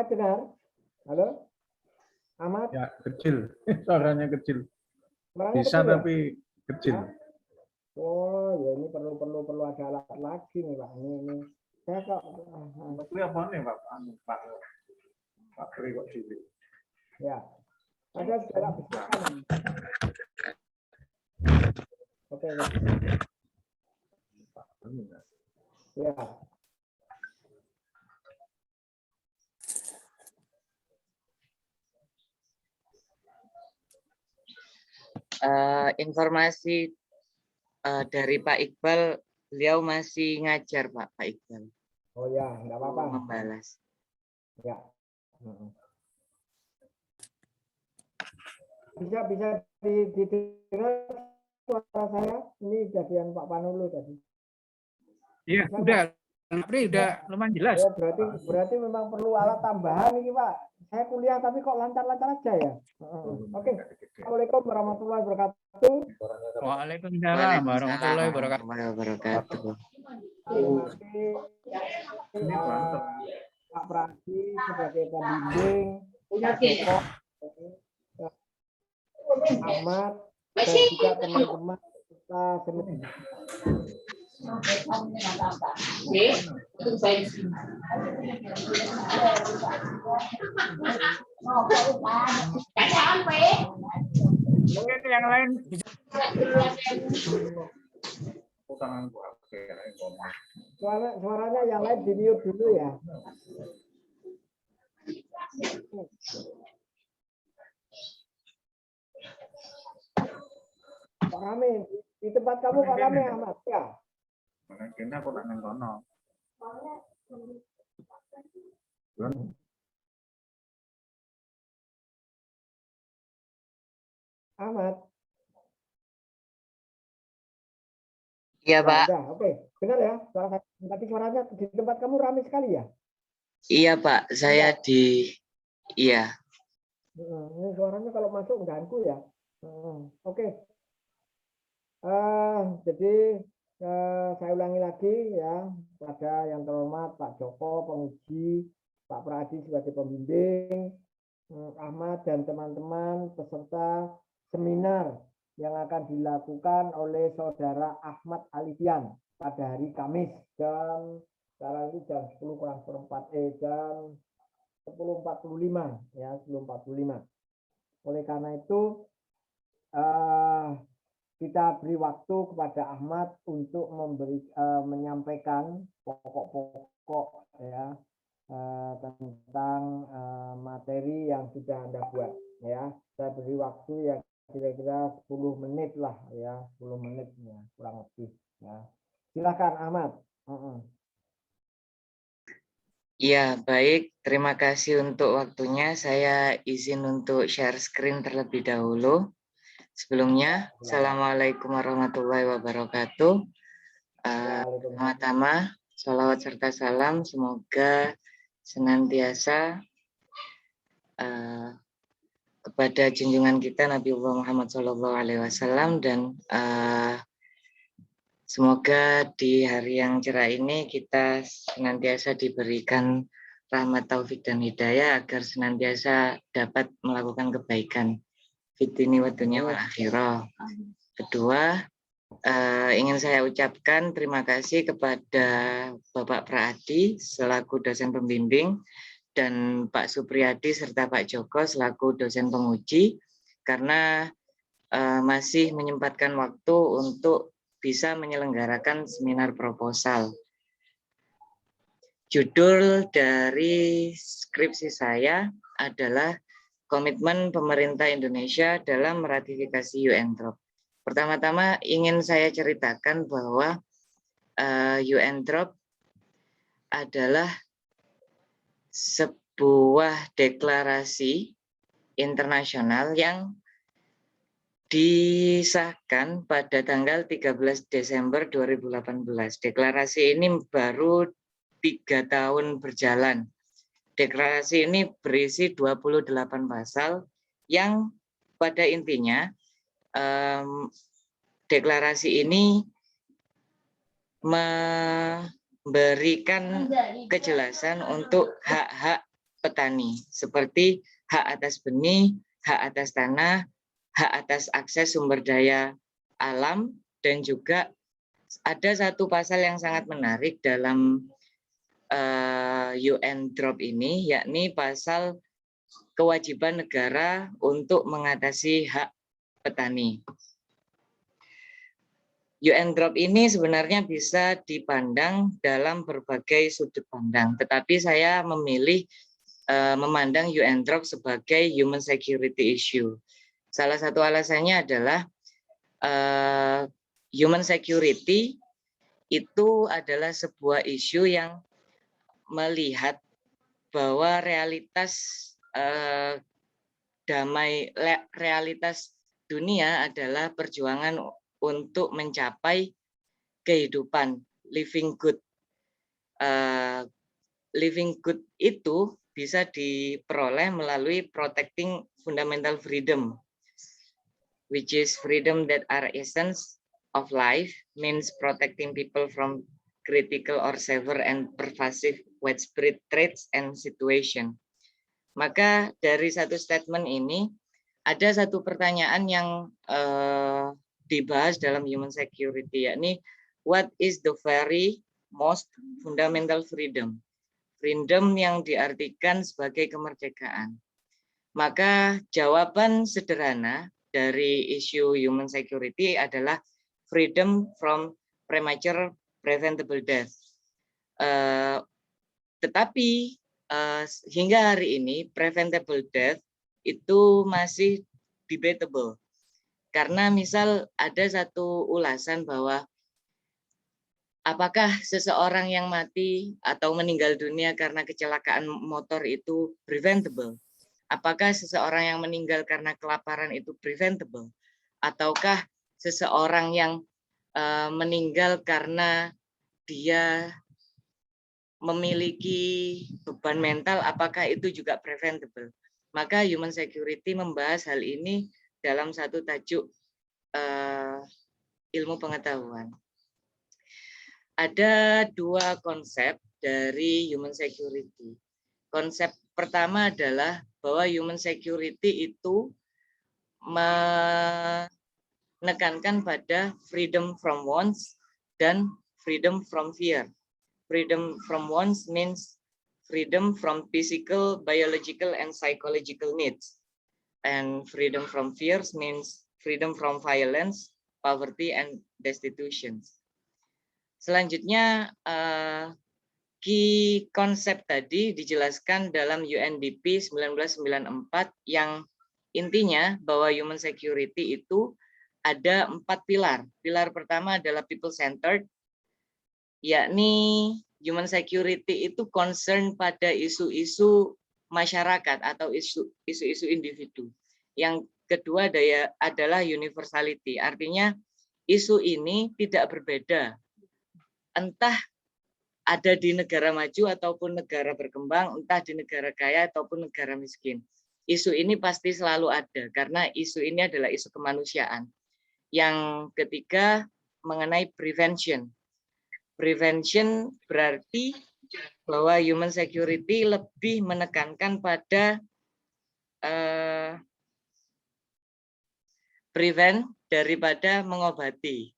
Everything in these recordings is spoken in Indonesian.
dengar? Halo, Ahmad? Ya, kecil. Suaranya kecil. Suaranya Bisa kecil ya? tapi kecil. Oh, ya ini perlu ada alat lagi nih, Pak. Ini. Saya kok Tapi apa nih, Pak? Pak Pri kok cilik. ya. Ada jarak bisikan. Oke. Ya. Informasi dari Pak Iqbal, beliau masih ngajar Pak Iqbal. Oh ya, enggak apa-apa. Membalas. Ya. Bisa didengar suara saya? Ini jadian Pak Panulu tadi. Iya, udah. Pri udah lumayan jelas. Oh, berarti memang perlu alat tambahan ini, Pak. Saya kuliah tapi kok lancar-lancar aja ya. Oke. Assalamualaikum warahmatullahi wabarakatuh. Waalaikumsalam warahmatullahi wabarakatuh. Terima kasih Pak Pradi sebagai pembimbing, Ahmad, dan juga teman-teman kita semua. Mungkin yang lain Suaranya yang lain di mute dulu ya. Pak Rame, di tempat kamu Pak Rame Ahmad ya. Kena aku tak nengkono. Ahmad. Iya Pak. Udah, oke. Benar ya. Tadi suaranya di tempat kamu ramai sekali ya. Iya Pak, saya di. Iya. Ini suaranya kalau masuk ganggu ya. Oke. Jadi saya ulangi lagi ya pada yang terhormat Pak Joko penguji, Pak Pradi sebagai pembimbing, Ahmad dan teman-teman peserta seminar yang akan dilakukan oleh saudara Ahmad Alifian pada hari Kamis sekarang itu jam 10 kurang seperempat jam 10.45 ya 10.45. Oleh karena itu kita beri waktu kepada Ahmad untuk menyampaikan pokok-pokok ya tentang materi yang sudah Anda buat ya. Saya beri waktu yang kira-kira 10 menit lah ya, 10 menit ya, kurang lebih ya. Silakan Ahmad. Iya, baik. Terima kasih untuk waktunya. Saya izin untuk share screen terlebih dahulu. Sebelumnya, Assalamualaikum warahmatullahi wabarakatuh. Pertama-tama, sholawat serta salam semoga senantiasa kepada junjungan kita Nabi Muhammad SAW dan semoga di hari yang cerah ini kita senantiasa diberikan rahmat taufik dan hidayah agar senantiasa dapat melakukan kebaikan fitini wa dunya wal akhirah. Kedua, ingin saya ucapkan terima kasih kepada Bapak Pradi selaku dosen pembimbing dan Pak Supriyadi serta Pak Joko selaku dosen penguji karena masih menyempatkan waktu untuk bisa menyelenggarakan seminar proposal. Judul dari skripsi saya adalah Komitmen Pemerintah Indonesia dalam Meratifikasi UNCLOS. Pertama-tama ingin saya ceritakan bahwa UNCLOS adalah sebuah deklarasi internasional yang disahkan pada tanggal 13 Desember 2018. Deklarasi ini baru 3 tahun berjalan. Deklarasi ini berisi 28 pasal yang pada intinya deklarasi ini memberikan kejelasan untuk hak-hak petani, seperti hak atas benih, hak atas tanah, hak atas akses sumber daya alam, dan juga ada satu pasal yang sangat menarik dalam UN Drop ini, yakni pasal kewajiban negara untuk mengatasi hak petani. UN Drop ini sebenarnya bisa dipandang dalam berbagai sudut pandang, tetapi saya memilih memandang UN Drop sebagai human security issue. Salah satu alasannya adalah human security itu adalah sebuah isu yang melihat bahwa realitas realitas dunia adalah perjuangan untuk mencapai kehidupan living good. Living good itu bisa diperoleh melalui protecting fundamental freedom, which is freedom that are essence of life, means protecting people from critical or severe and pervasive widespread threats and situation. Maka dari satu statement ini ada satu pertanyaan yang dibahas dalam human security, yakni what is the very most fundamental freedom? Freedom yang diartikan sebagai kemerdekaan. Maka jawaban sederhana dari isu human security adalah freedom from premature preventable death. Tetapi hingga hari ini preventable death itu masih debatable. Karena misal ada satu ulasan bahwa apakah seseorang yang mati atau meninggal dunia karena kecelakaan motor itu preventable? Apakah seseorang yang meninggal karena kelaparan itu preventable? Ataukah seseorang yang meninggal karena dia memiliki beban mental, apakah itu juga preventable? Maka human security membahas hal ini dalam satu tajuk ilmu pengetahuan. Ada dua konsep dari human security. Konsep pertama adalah bahwa human security itu menekankan pada freedom from wants dan freedom from fear. Freedom from wants means freedom from physical, biological, and psychological needs. And freedom from fears means freedom from violence, poverty, and destitution. Selanjutnya, key konsep tadi dijelaskan dalam UNDP 1994 yang intinya bahwa human security itu ada 4 pilar. Pilar pertama adalah people-centered, yakni human security itu concern pada isu-isu masyarakat atau isu-isu individu. Yang kedua adalah universality, artinya isu ini tidak berbeda, entah ada di negara maju ataupun negara berkembang, entah di negara kaya ataupun negara miskin. Isu ini pasti selalu ada, karena isu ini adalah isu kemanusiaan. Yang ketiga mengenai prevention. Prevention berarti bahwa human security lebih menekankan pada prevent daripada mengobati.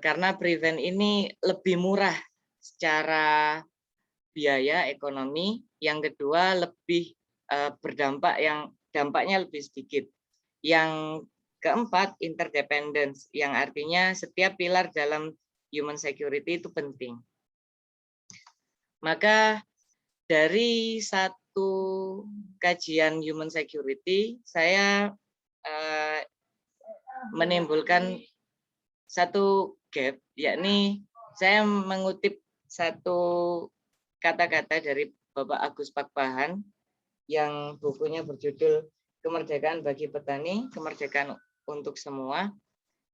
Karena prevent ini lebih murah secara biaya ekonomi, yang kedua lebih berdampak, yang dampaknya lebih sedikit. Yang keempat interdependence, yang artinya setiap pilar dalam human security itu penting. Maka dari satu kajian human security, saya menimbulkan satu gap, yakni saya mengutip satu kata-kata dari Bapak Agus Pakpahan yang bukunya berjudul Kemerdekaan bagi Petani, Kemerdekaan untuk Semua.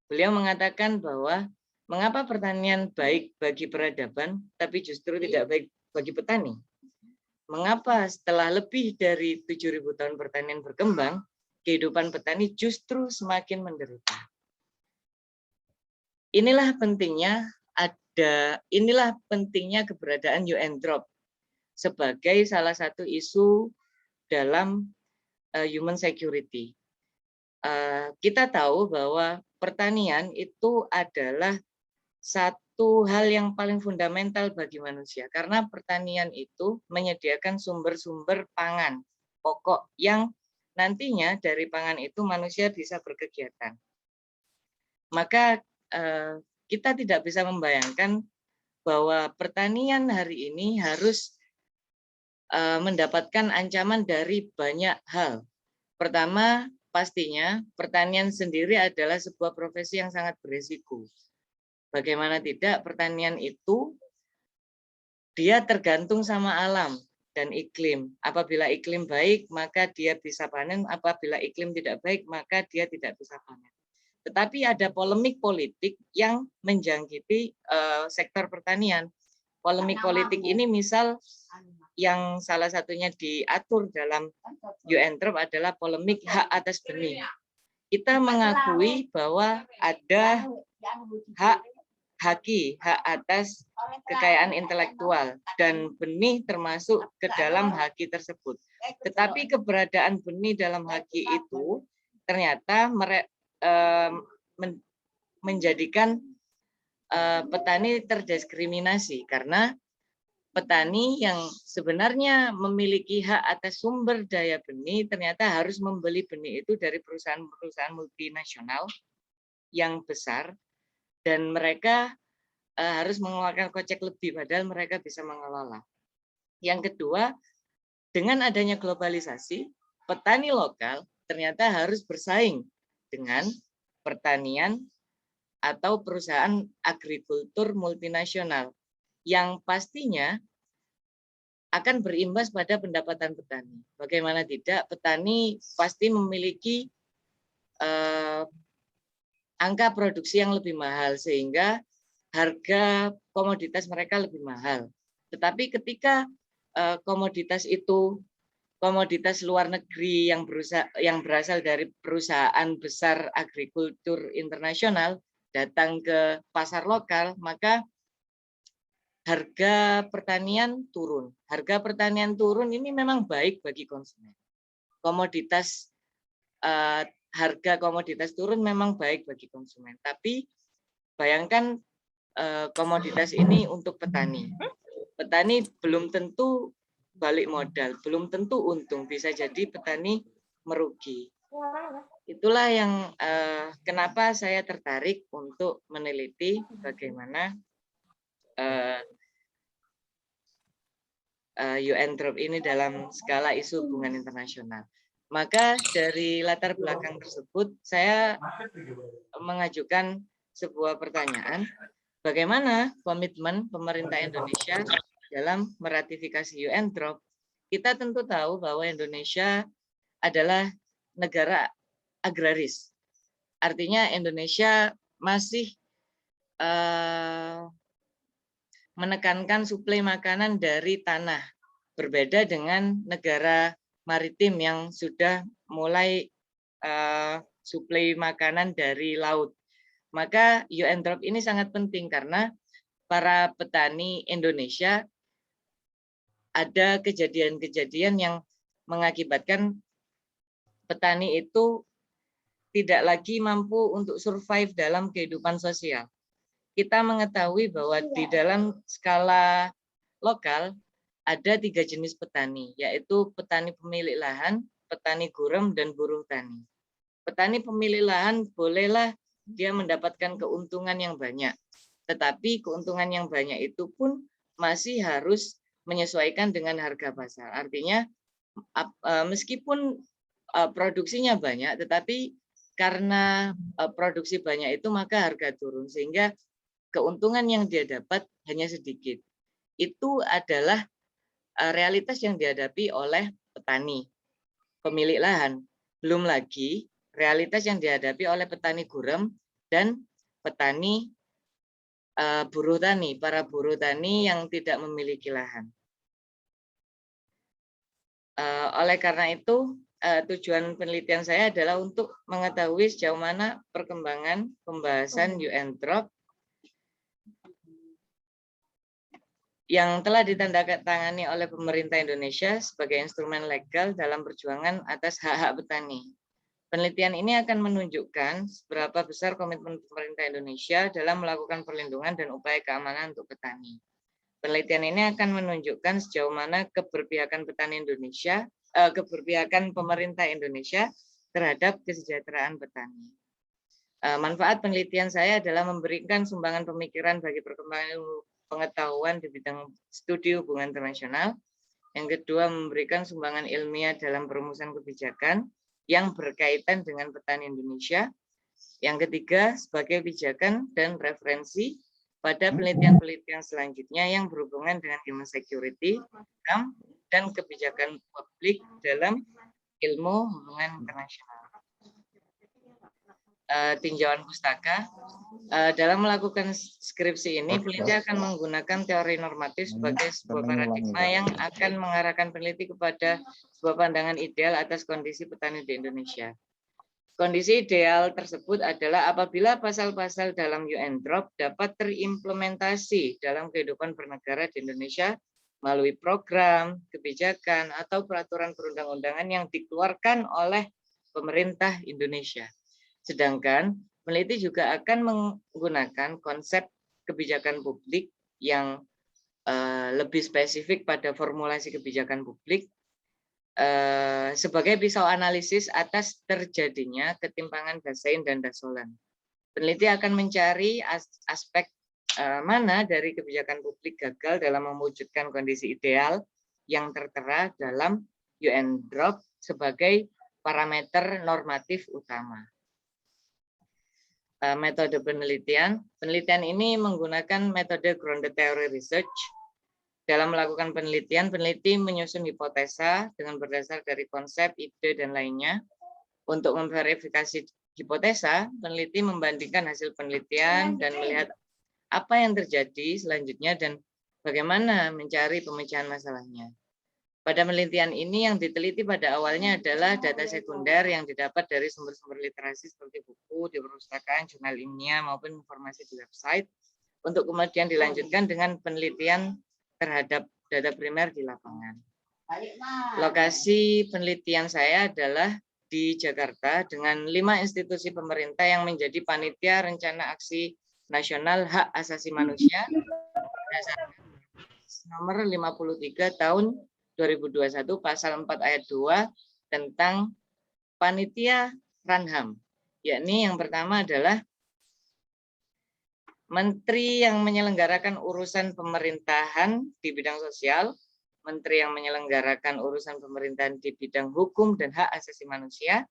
Beliau mengatakan bahwa mengapa pertanian baik bagi peradaban, tapi justru tidak baik bagi petani? Mengapa setelah lebih dari 7.000 tahun pertanian berkembang, kehidupan petani justru semakin menderita? Inilah pentingnya keberadaan UN Drop. sebagai salah satu isu dalam human security. Kita tahu bahwa pertanian itu adalah satu hal yang paling fundamental bagi manusia, karena pertanian itu menyediakan sumber-sumber pangan pokok yang nantinya dari pangan itu manusia bisa berkegiatan. Maka kita tidak bisa membayangkan bahwa pertanian hari ini harus mendapatkan ancaman dari banyak hal. Pertama, pastinya pertanian sendiri adalah sebuah profesi yang sangat berisiko. Bagaimana tidak, pertanian itu dia tergantung sama alam dan iklim. Apabila iklim baik, maka dia bisa panen. Apabila iklim tidak baik, maka dia tidak bisa panen. Tetapi ada polemik politik yang menjangkiti sektor pertanian. Polemik politik ini misal yang salah satunya diatur dalam UNDROP adalah polemik hak atas benih. Kita mengakui bahwa ada hak atas kekayaan intelektual dan benih termasuk ke dalam haki tersebut. Tetapi keberadaan benih dalam haki itu ternyata menjadikan petani terdiskriminasi, karena petani yang sebenarnya memiliki hak atas sumber daya benih ternyata harus membeli benih itu dari perusahaan-perusahaan multinasional yang besar, dan mereka harus mengeluarkan kocek lebih padahal mereka bisa mengelola. Yang kedua, dengan adanya globalisasi, petani lokal ternyata harus bersaing dengan pertanian atau perusahaan agrikultur multinasional yang pastinya akan berimbas pada pendapatan petani. Bagaimana tidak, petani pasti memiliki angka produksi yang lebih mahal sehingga harga komoditas mereka lebih mahal. Tetapi ketika komoditas itu komoditas luar negeri yang berasal dari perusahaan besar agrikultur internasional datang ke pasar lokal, maka harga pertanian turun. Harga pertanian turun ini memang baik bagi konsumen. Harga komoditas turun memang baik bagi konsumen. Tapi bayangkan komoditas ini untuk petani. Petani belum tentu balik modal, belum tentu untung, bisa jadi petani merugi. Itulah yang kenapa saya tertarik untuk meneliti bagaimana UNDROP ini dalam skala isu hubungan internasional. Maka dari latar belakang tersebut saya mengajukan sebuah pertanyaan, bagaimana komitmen pemerintah Indonesia dalam meratifikasi UNDROP? Kita tentu tahu bahwa Indonesia adalah negara agraris. Artinya Indonesia masih menekankan suplai makanan dari tanah. Berbeda dengan negara maritim yang sudah mulai suplai makanan dari laut. Maka UNDROP ini sangat penting karena para petani Indonesia ada kejadian-kejadian yang mengakibatkan petani itu tidak lagi mampu untuk survive dalam kehidupan sosial. Kita mengetahui bahwa di dalam skala lokal ada 3 jenis petani, yaitu petani pemilik lahan, petani gurem, dan buruh tani. Petani pemilik lahan bolehlah dia mendapatkan keuntungan yang banyak, tetapi keuntungan yang banyak itu pun masih harus menyesuaikan dengan harga pasar. Artinya meskipun produksinya banyak, tetapi karena produksi banyak itu maka harga turun, sehingga keuntungan yang dia dapat hanya sedikit. Itu adalah realitas yang dihadapi oleh petani pemilik lahan. Belum lagi realitas yang dihadapi oleh petani gurem dan petani buruh tani, para buruh tani yang tidak memiliki lahan. Oleh karena itu, tujuan penelitian saya adalah untuk mengetahui sejauh mana perkembangan pembahasan UNDROP yang telah ditandatangani oleh pemerintah Indonesia sebagai instrumen legal dalam perjuangan atas hak-hak petani. Penelitian ini akan menunjukkan seberapa besar komitmen pemerintah Indonesia dalam melakukan perlindungan dan upaya keamanan untuk petani. Penelitian ini akan menunjukkan sejauh mana keberpihakan petani Indonesia, keberpihakan pemerintah Indonesia terhadap kesejahteraan petani. Manfaat penelitian saya adalah memberikan sumbangan pemikiran bagi perkembangan ilmu pengetahuan di bidang studi hubungan internasional. Yang kedua, memberikan sumbangan ilmiah dalam perumusan kebijakan yang berkaitan dengan petani Indonesia. Yang ketiga, sebagai pijakan dan referensi pada penelitian-penelitian selanjutnya yang berhubungan dengan human security dan kebijakan publik dalam ilmu hubungan internasional. Tinjauan pustaka. Dalam melakukan skripsi ini, peneliti akan menggunakan teori normatif sebagai sebuah paradigma yang akan mengarahkan peneliti kepada sebuah pandangan ideal atas kondisi petani di Indonesia. Kondisi ideal tersebut adalah apabila pasal-pasal dalam UNDROP dapat terimplementasi dalam kehidupan bernegara di Indonesia melalui program, kebijakan, atau peraturan perundang-undangan yang dikeluarkan oleh pemerintah Indonesia. Sedangkan peneliti juga akan menggunakan konsep kebijakan publik yang lebih spesifik pada formulasi kebijakan publik sebagai pisau analisis atas terjadinya ketimpangan dasain dan dasolan. Peneliti akan mencari aspek mana dari kebijakan publik gagal dalam mewujudkan kondisi ideal yang tertera dalam UNDROP sebagai parameter normatif utama. Metode penelitian. Penelitian ini menggunakan metode grounded theory research. Dalam melakukan penelitian, peneliti menyusun hipotesa dengan berdasar dari konsep, ide, dan lainnya. Untuk memverifikasi hipotesa, peneliti membandingkan hasil penelitian dan melihat apa yang terjadi selanjutnya dan bagaimana mencari pemecahan masalahnya. Pada penelitian ini yang diteliti pada awalnya adalah data sekunder yang didapat dari sumber-sumber literasi seperti buku di perpustakaan, jurnal ilmiah, maupun informasi di website, untuk kemudian dilanjutkan dengan penelitian terhadap data primer di lapangan. Lokasi penelitian saya adalah di Jakarta dengan 5 institusi pemerintah yang menjadi panitia rencana aksi nasional hak asasi manusia nomor 53 tahun 2021 pasal 4 ayat 2 tentang panitia Ranham, yakni yang pertama adalah menteri yang menyelenggarakan urusan pemerintahan di bidang sosial, menteri yang menyelenggarakan urusan pemerintahan di bidang hukum dan hak asasi manusia,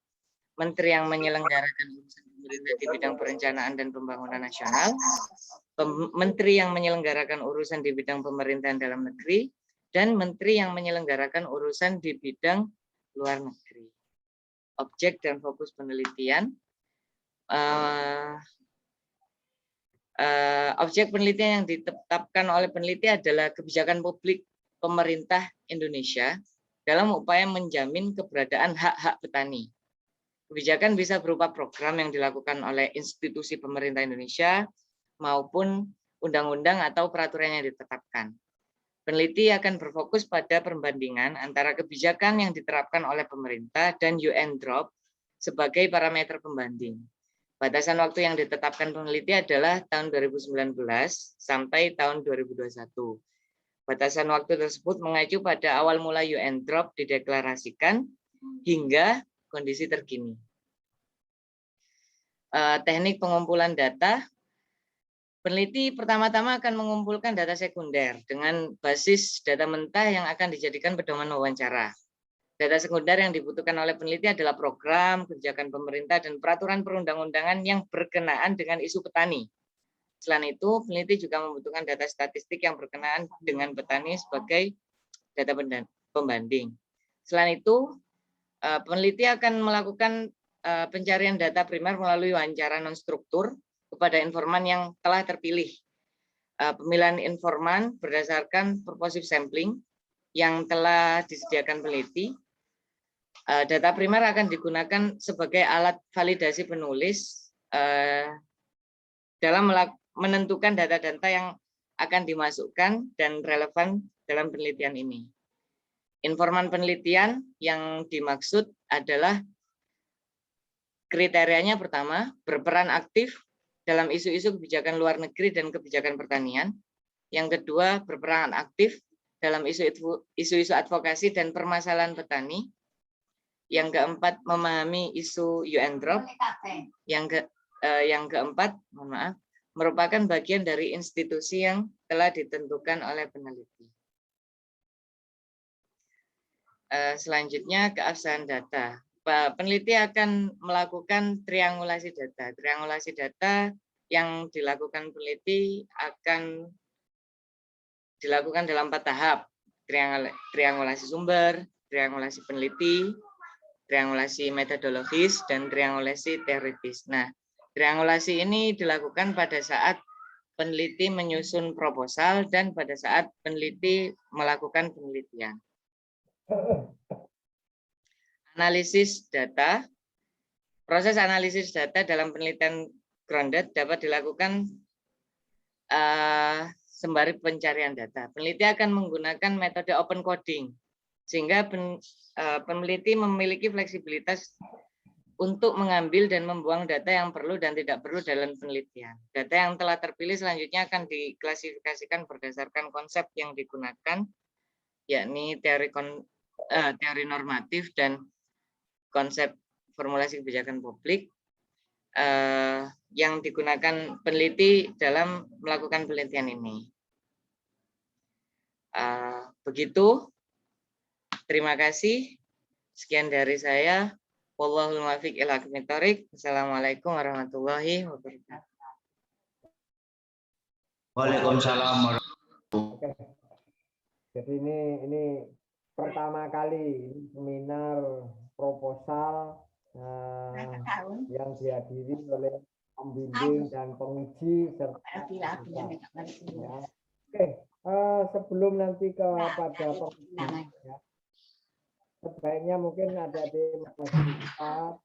menteri yang menyelenggarakan urusan pemerintah di bidang perencanaan dan pembangunan nasional, menteri yang menyelenggarakan urusan di bidang pemerintahan dalam negeri, dan menteri yang menyelenggarakan urusan di bidang luar negeri. Objek dan fokus penelitian. Objek penelitian yang ditetapkan oleh peneliti adalah kebijakan publik pemerintah Indonesia dalam upaya menjamin keberadaan hak-hak petani. Kebijakan bisa berupa program yang dilakukan oleh institusi pemerintah Indonesia maupun undang-undang atau peraturan yang ditetapkan. Peneliti akan berfokus pada perbandingan antara kebijakan yang diterapkan oleh pemerintah dan UNDROP sebagai parameter pembanding. Batasan waktu yang ditetapkan peneliti adalah tahun 2019 sampai tahun 2021. Batasan waktu tersebut mengacu pada awal mula UNDROP dideklarasikan hingga kondisi terkini. Teknik pengumpulan data. Peneliti pertama-tama akan mengumpulkan data sekunder dengan basis data mentah yang akan dijadikan pedoman wawancara. Data sekunder yang dibutuhkan oleh peneliti adalah program, kebijakan pemerintah, dan peraturan perundang-undangan yang berkenaan dengan isu petani. Selain itu, peneliti juga membutuhkan data statistik yang berkenaan dengan petani sebagai data pembanding. Selain itu, peneliti akan melakukan pencarian data primer melalui wawancara non-struktur kepada informan yang telah terpilih. Pemilihan informan berdasarkan purposive sampling yang telah disediakan peneliti. Data primer akan digunakan sebagai alat validasi penulis dalam menentukan data-data yang akan dimasukkan dan relevan dalam penelitian ini. Informan penelitian yang dimaksud adalah kriterianya pertama, berperan aktif dalam isu-isu kebijakan luar negeri dan kebijakan pertanian. Yang kedua, berperan aktif dalam isu-isu advokasi dan permasalahan petani. Yang keempat, memahami isu UN Drop. Yang keempat, mohon maaf, merupakan bagian dari institusi yang telah ditentukan oleh peneliti. Selanjutnya, keabsahan data. Peneliti akan melakukan triangulasi data. Triangulasi data yang dilakukan peneliti akan dilakukan dalam 4 tahap. Triangulasi sumber, triangulasi peneliti, triangulasi metodologis, dan triangulasi teoritis. Nah, triangulasi ini dilakukan pada saat peneliti menyusun proposal dan pada saat peneliti melakukan penelitian. Analisis data. Proses analisis data dalam penelitian grounded dapat dilakukan sembari pencarian data. Peneliti akan menggunakan metode open coding, sehingga peneliti memiliki fleksibilitas untuk mengambil dan membuang data yang perlu dan tidak perlu dalam penelitian. Data yang telah terpilih selanjutnya akan diklasifikasikan berdasarkan konsep yang digunakan, yakni teori normatif dan konsep formulasi kebijakan publik yang digunakan peneliti dalam melakukan penelitian ini. Begitu. Terima kasih. Sekian dari saya. Wallahul muwaffiq ila aqwamit thoriq. Assalamualaikum warahmatullahi wabarakatuh. Waalaikumsalam. Oke. Jadi ini pertama kali seminar proposal yang dihadiri oleh pembimbing dan penguji serta ya. Oke, sebelum nanti kepada penguji ya, sebaiknya mungkin ada di kita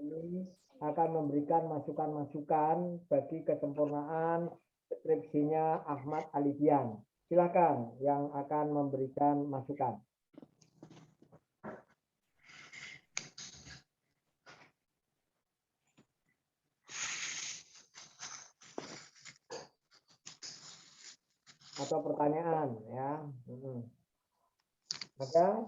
ini akan memberikan masukan-masukan bagi kesempurnaan skripsinya Ahmad Alidian. Silakan yang akan memberikan masukan. Atau pertanyaan ya. Ada?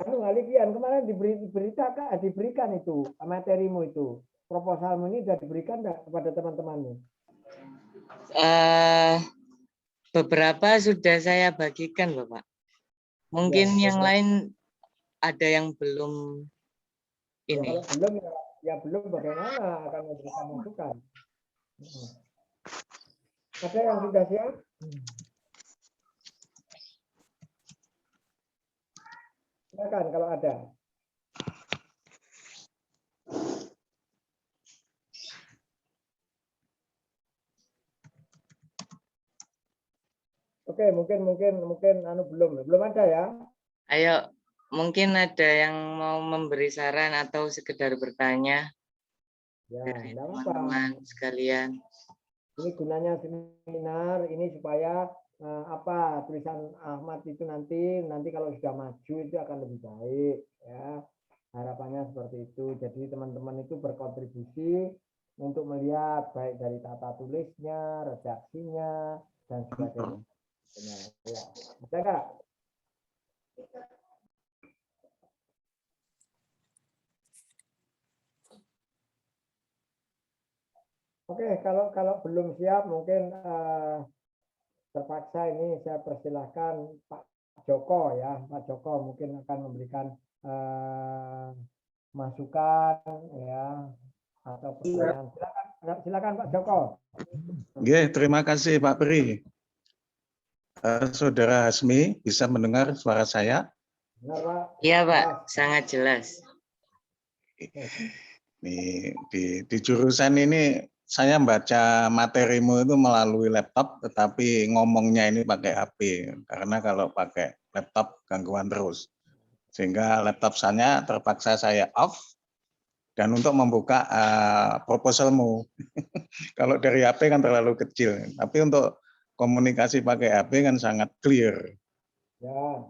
Alidian kemarin diberikan itu materimu itu. Proposalmu ini sudah diberikan kepada teman-temanmu? Beberapa sudah saya bagikan, Bapak. Mungkin ya, yang lain ada yang belum ini. Ya, kalau belum ya belum bagaimana akan memberikan masukan. Ada yang sudah siap? Silakan kalau ada. Oke, mungkin belum ada ya. Ayo, mungkin ada yang mau memberi saran atau sekedar bertanya. Ya, dari enggak teman-teman sekalian. Ini gunanya seminar ini supaya tulisan Ahmad itu nanti kalau sudah maju itu akan lebih baik ya. Harapannya seperti itu. Jadi teman-teman itu berkontribusi untuk melihat baik dari tata tulisnya, redaksinya dan sebagainya. Ya. Ada nggak? Oke, kalau belum siap mungkin terpaksa ini saya persilahkan Pak Joko ya. Pak Joko mungkin akan memberikan masukan ya atau pertanyaan. Silakan Pak Joko. Oke, terima kasih Pak Pri. Saudara Hasmi, bisa mendengar suara saya? Benar, Pak? Iya, Pak, sangat jelas. Di jurusan ini saya membaca materimu itu melalui laptop, tetapi ngomongnya ini pakai HP. Karena kalau pakai laptop gangguan terus. Sehingga laptop saya terpaksa saya off dan untuk membuka proposalmu. Kalau dari HP kan terlalu kecil, tapi untuk komunikasi pakai HP kan sangat clear. Ya.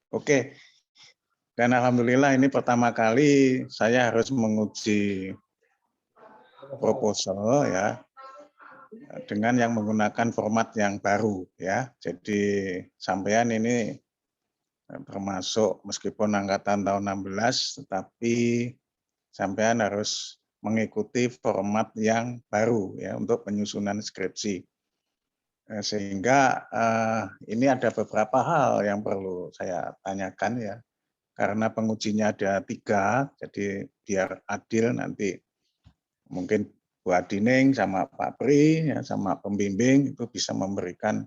Oke, dan alhamdulillah ini pertama kali saya harus menguji proposal ya dengan yang menggunakan format yang baru ya. Jadi sampean ini termasuk meskipun angkatan tahun 16, tetapi sampean harus mengikuti format yang baru ya untuk penyusunan skripsi. Sehingga ini ada beberapa hal yang perlu saya tanyakan ya. Karena pengujinya ada 3, jadi biar adil nanti mungkin Bu Adining sama Pak Pri ya, sama pembimbing itu bisa memberikan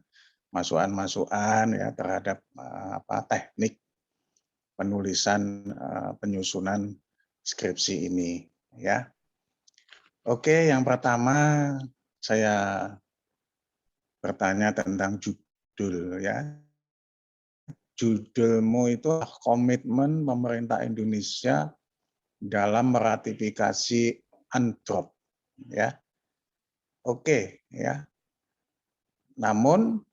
masukan-masukan ya terhadap teknik penulisan penyusunan skripsi ini ya. Oke, yang pertama saya bertanya tentang judul ya. Judulmu itu komitmen pemerintah Indonesia dalam meratifikasi UNCLOS ya. Oke ya. Namun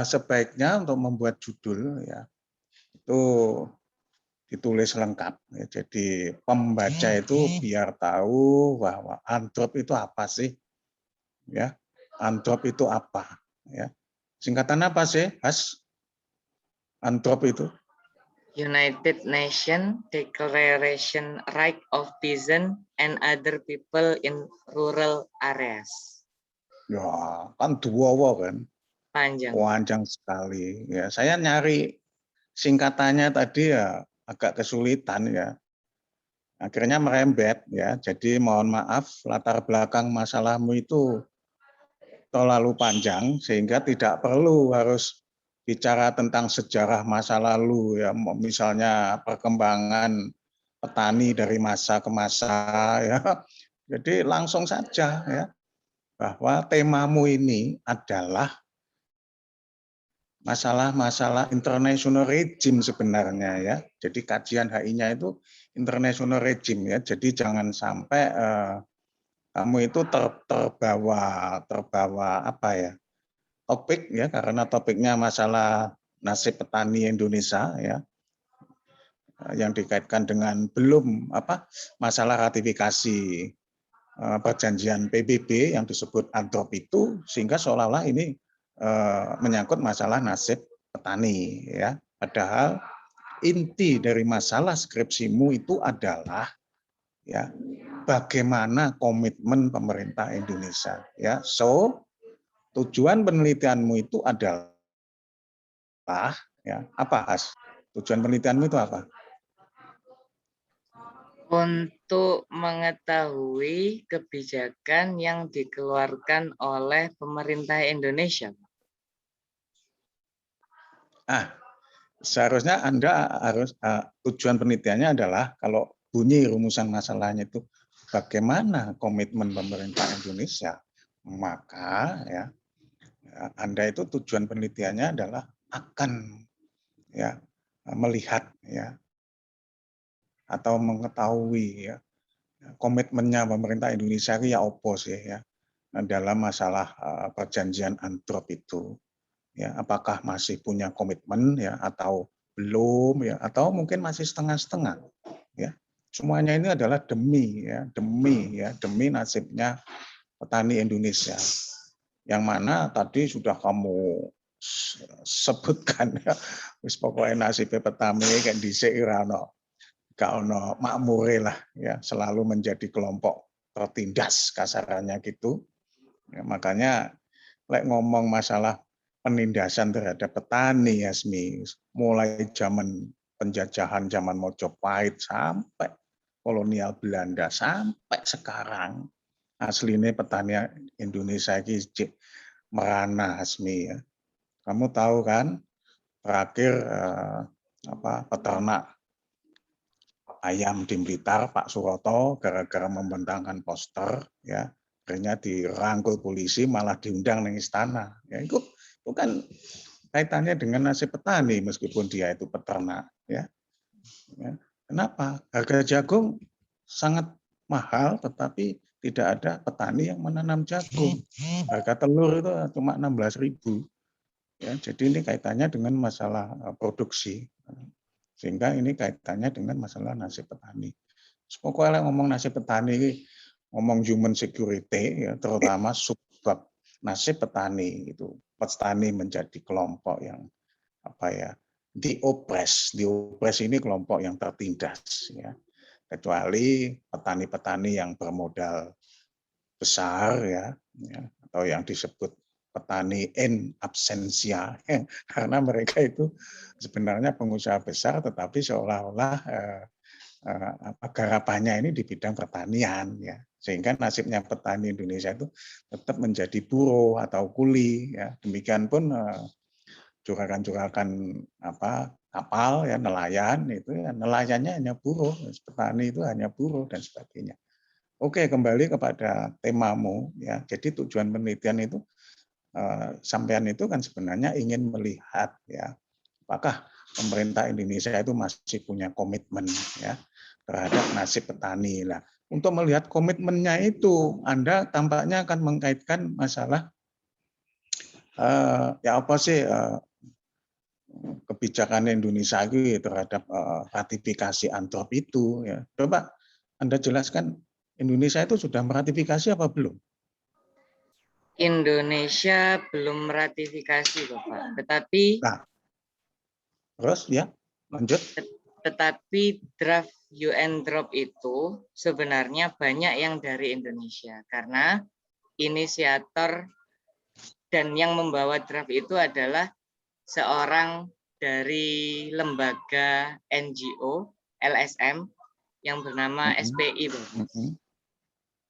sebaiknya untuk membuat judul ya itu ditulis lengkap ya. Jadi pembaca itu biar tahu bahwa UNCLOS itu apa sih ya. UNCLOS itu apa ya. Singkatan apa sih, Mas? UNCLOS itu? United Nations Declaration Right of Peasants and Other People in Rural Areas. Ya, kan dua kan. Panjang. Panjang sekali. Ya, saya nyari singkatannya tadi ya agak kesulitan ya. Akhirnya merembet ya. Jadi mohon maaf latar belakang masalahmu itu terlalu panjang sehingga tidak perlu harus bicara tentang sejarah masa lalu ya, misalnya perkembangan petani dari masa ke masa ya. Jadi langsung saja ya bahwa temamu ini adalah masalah-masalah international regime sebenarnya ya. Jadi kajian HI-nya itu international regime ya. Jadi jangan sampai kamu itu terbawa apa ya? Topik ya, karena topiknya masalah nasib petani Indonesia ya. Yang dikaitkan dengan belum masalah ratifikasi perjanjian PBB yang disebut UNCLOS itu, sehingga seolah-olah ini menyangkut masalah nasib petani ya. Padahal inti dari masalah skripsimu itu adalah ya bagaimana komitmen pemerintah Indonesia ya. So tujuan penelitianmu itu adalah ya apa As? Tujuan penelitianmu itu apa? Untuk mengetahui kebijakan yang dikeluarkan oleh pemerintah Indonesia. Seharusnya Anda harus tujuan penelitiannya adalah kalau bunyi rumusan masalahnya itu bagaimana komitmen pemerintah Indonesia, maka ya Anda itu tujuan penelitiannya adalah akan ya melihat ya atau mengetahui ya komitmennya pemerintah Indonesia ya opo sih ya dalam masalah perjanjian UNCLOS itu. Ya, apakah masih punya komitmen ya atau belum ya atau mungkin masih setengah-setengah ya. Semuanya ini adalah demi nasibnya petani Indonesia. Yang mana tadi sudah kamu sebutkan ya. Wis pokoknya nasibnya petani kayak dhisik ora ono gak ono makmure lah ya, selalu menjadi kelompok tertindas kasarannya gitu. Ya, makanya ngomong masalah penindasan terhadap petani Yasmi, mulai zaman penjajahan zaman Mojopahit sampai kolonial Belanda sampai sekarang aslinya petani Indonesia ini merana Yasmi ya. Kamu tahu kan terakhir peternak ayam di Blitar Pak Suroto gara-gara membentangkan poster ya akhirnya dirangkul polisi malah diundang ke istana ya itu kan kaitannya dengan nasib petani meskipun dia itu peternak ya. Kenapa? Harga jagung sangat mahal, tetapi tidak ada petani yang menanam jagung. Harga telur itu cuma 16.000. Ya, jadi ini kaitannya dengan masalah produksi. Sehingga ini kaitannya dengan masalah nasib petani. Pokoknya ngomong nasib petani, ngomong human security, ya, terutama subbab nasib petani itu. Petani menjadi kelompok yang apa ya, diopres ini kelompok yang tertindas, ya. Kecuali petani-petani yang bermodal besar, ya, atau yang disebut petani in absentia, karena mereka itu sebenarnya pengusaha besar, tetapi seolah-olah garapannya ini di bidang pertanian, ya, sehingga nasibnya petani Indonesia itu tetap menjadi buruh atau kuli, ya. Demikian pun juragan-juragan kapal, ya, nelayan itu, ya, nelayannya hanya buruh, petani itu hanya buruh dan sebagainya. Oke, kembali kepada temamu, ya. Jadi tujuan penelitian itu sampean itu kan sebenarnya ingin melihat, ya, apakah pemerintah Indonesia itu masih punya komitmen, ya, terhadap nasib petani. Lah, untuk melihat komitmennya itu, Anda tampaknya akan mengkaitkan masalah ya apa sih kebijakan Indonesia itu terhadap ratifikasi Antrop itu, ya. Coba Anda jelaskan, Indonesia itu sudah meratifikasi apa belum? Indonesia belum meratifikasi, Bapak. Tetapi Nah, terus ya, lanjut. Tetapi draft UN Drop itu sebenarnya banyak yang dari Indonesia, karena inisiator dan yang membawa draft itu adalah seorang dari lembaga NGO LSM yang bernama SPI, Bapak.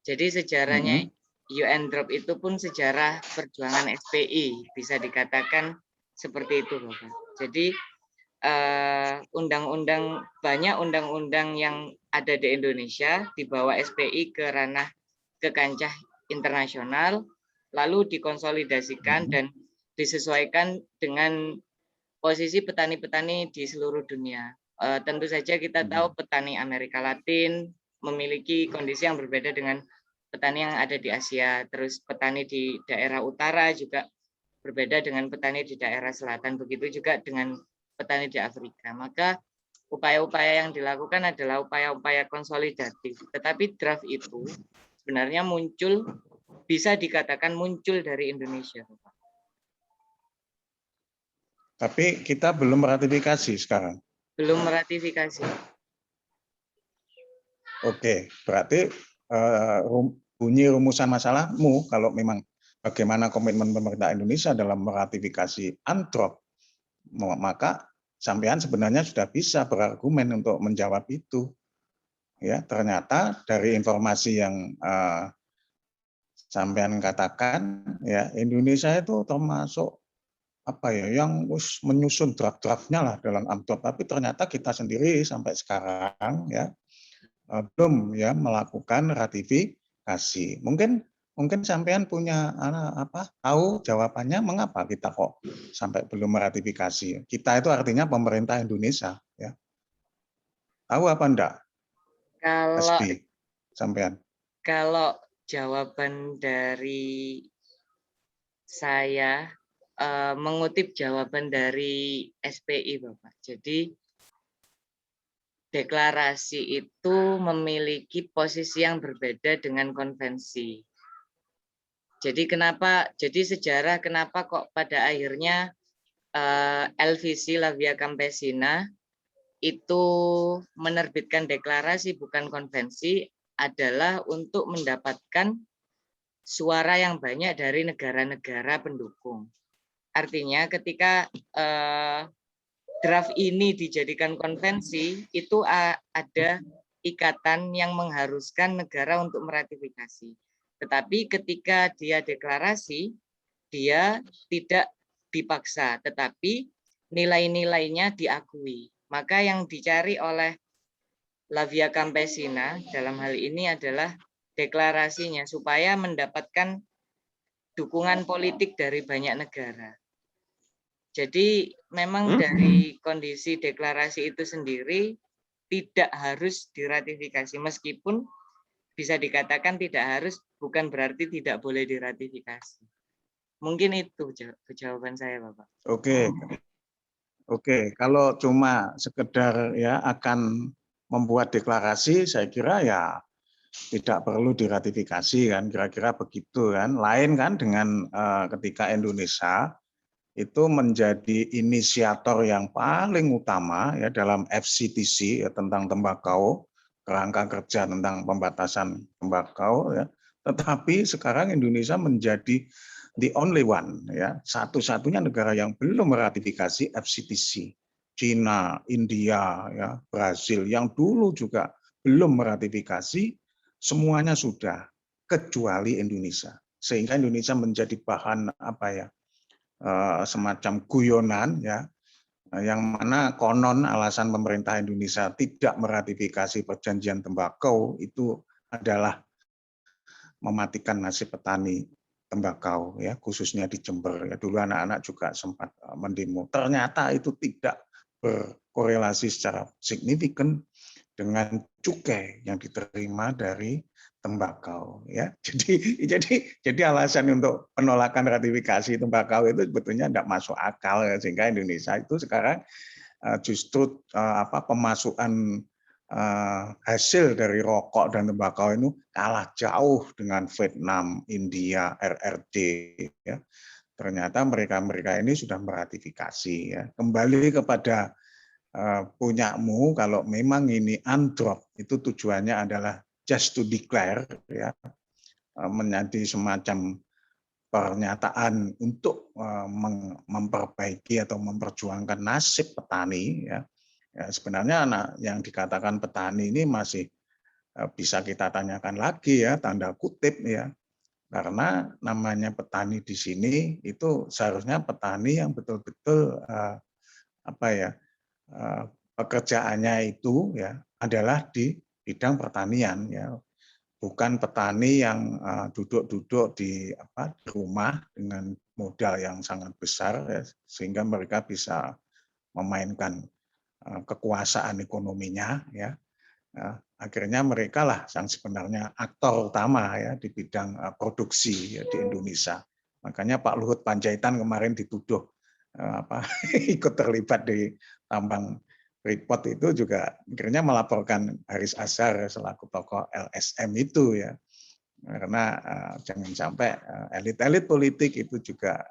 Jadi sejarahnya UN Drop itu pun sejarah perjuangan SPI, bisa dikatakan seperti itu, Bapak. Jadi banyak undang-undang yang ada di Indonesia dibawa SPI ke ranah ke kancah internasional, lalu dikonsolidasikan dan disesuaikan dengan posisi petani-petani di seluruh dunia. Tentu saja kita tahu petani Amerika Latin memiliki kondisi yang berbeda dengan petani yang ada di Asia. Terus petani di daerah utara juga berbeda dengan petani di daerah selatan. Begitu juga dengan petani di Afrika. Maka upaya-upaya yang dilakukan adalah upaya-upaya konsolidatif. Tetapi draft itu sebenarnya bisa dikatakan muncul dari Indonesia. Tapi kita belum meratifikasi sekarang. Belum meratifikasi. Oke, berarti bunyi rumusan masalahmu kalau memang bagaimana komitmen pemerintah Indonesia dalam meratifikasi Antrop, maka sampean sebenarnya sudah bisa berargumen untuk menjawab itu. Ya, ternyata dari informasi yang sampean katakan, ya, Indonesia itu termasuk apa ya, yang menyusun draft-draftnya lah dalam Antrop, tapi ternyata kita sendiri sampai sekarang, ya, belum, ya, melakukan ratifikasi. Mungkin sampean punya tahu jawabannya mengapa kita kok sampai belum meratifikasi. Kita itu artinya pemerintah Indonesia, ya. Tahu apa enggak? Sampean. Kalau jawaban dari saya mengutip jawaban dari SPI, Bapak. Jadi deklarasi itu memiliki posisi yang berbeda dengan konvensi. Jadi sejarah kenapa kok pada akhirnya LVC Lavia Campesina itu menerbitkan deklarasi bukan konvensi adalah untuk mendapatkan suara yang banyak dari negara-negara pendukung. Artinya ketika draft ini dijadikan konvensi, itu ada ikatan yang mengharuskan negara untuk meratifikasi. Tetapi ketika dia deklarasi, dia tidak dipaksa, tetapi nilai-nilainya diakui. Maka yang dicari oleh Lavia Campesina dalam hal ini adalah deklarasinya supaya mendapatkan dukungan politik dari banyak negara. Jadi memang dari kondisi deklarasi itu sendiri tidak harus diratifikasi, meskipun bisa dikatakan tidak harus, bukan berarti tidak boleh diratifikasi. Mungkin itu jawaban saya, Bapak. Oke, kalau cuma sekedar ya akan membuat deklarasi, saya kira ya tidak perlu diratifikasi kan, kira-kira begitu kan. Lain kan dengan ketika Indonesia itu menjadi inisiator yang paling utama ya dalam FCTC ya, tentang tembakau, kerangka kerja tentang pembatasan tembakau ya. Tetapi sekarang Indonesia menjadi the only one ya, satu-satunya negara yang belum meratifikasi FCTC. Cina, India, ya, Brasil yang dulu juga belum meratifikasi, semuanya sudah kecuali Indonesia. Sehingga Indonesia menjadi bahan apa ya? Semacam guyonan ya, yang mana konon alasan pemerintah Indonesia tidak meratifikasi perjanjian tembakau itu adalah mematikan nasib petani tembakau ya, khususnya di Jember ya. Dulu anak-anak juga sempat mendemo. Ternyata itu tidak berkorelasi secara signifikan dengan cukai yang diterima dari tembakau ya. Jadi alasan untuk penolakan ratifikasi tembakau itu sebetulnya tidak masuk akal ya, sehingga Indonesia itu sekarang justru pemasukan hasil dari rokok dan tembakau itu kalah jauh dengan Vietnam, India, RRD ya. Ternyata mereka ini sudah meratifikasi ya. Kembali kepada punyamu, kalau memang ini undrop itu tujuannya adalah just to declare ya, menjadi semacam pernyataan untuk memperbaiki atau memperjuangkan nasib petani ya. Ya, sebenarnya yang dikatakan petani ini masih bisa kita tanyakan lagi ya, tanda kutip ya, karena namanya petani di sini itu seharusnya petani yang betul-betul pekerjaannya itu ya adalah di bidang pertanian ya, bukan petani yang duduk-duduk di rumah dengan modal yang sangat besar ya, sehingga mereka bisa memainkan kekuasaan ekonominya ya. Akhirnya mereka lah yang sebenarnya aktor utama ya di bidang produksi ya, di Indonesia. Makanya Pak Luhut Panjaitan kemarin dituduh ikut terlibat di tambang Freeport itu juga akhirnya melaporkan Haris Azhar selaku tokoh LSM itu ya. Karena jangan sampai elit-elit politik itu juga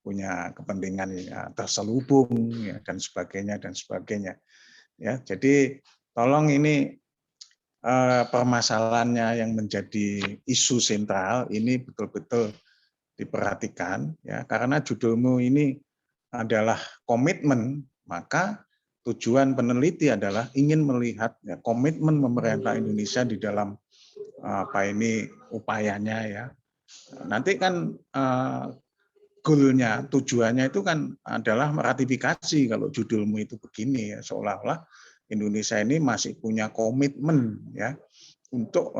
punya kepentingan terselubung ya, dan sebagainya ya. Jadi tolong ini permasalahannya yang menjadi isu sentral ini betul-betul diperhatikan ya, karena judulmu ini adalah komitmen, maka tujuan peneliti adalah ingin melihat ya, komitmen pemerintah Indonesia di dalam upayanya ya. Nanti kan goalnya, tujuannya itu kan adalah meratifikasi. Kalau judulmu itu begini ya, seolah-olah Indonesia ini masih punya komitmen ya untuk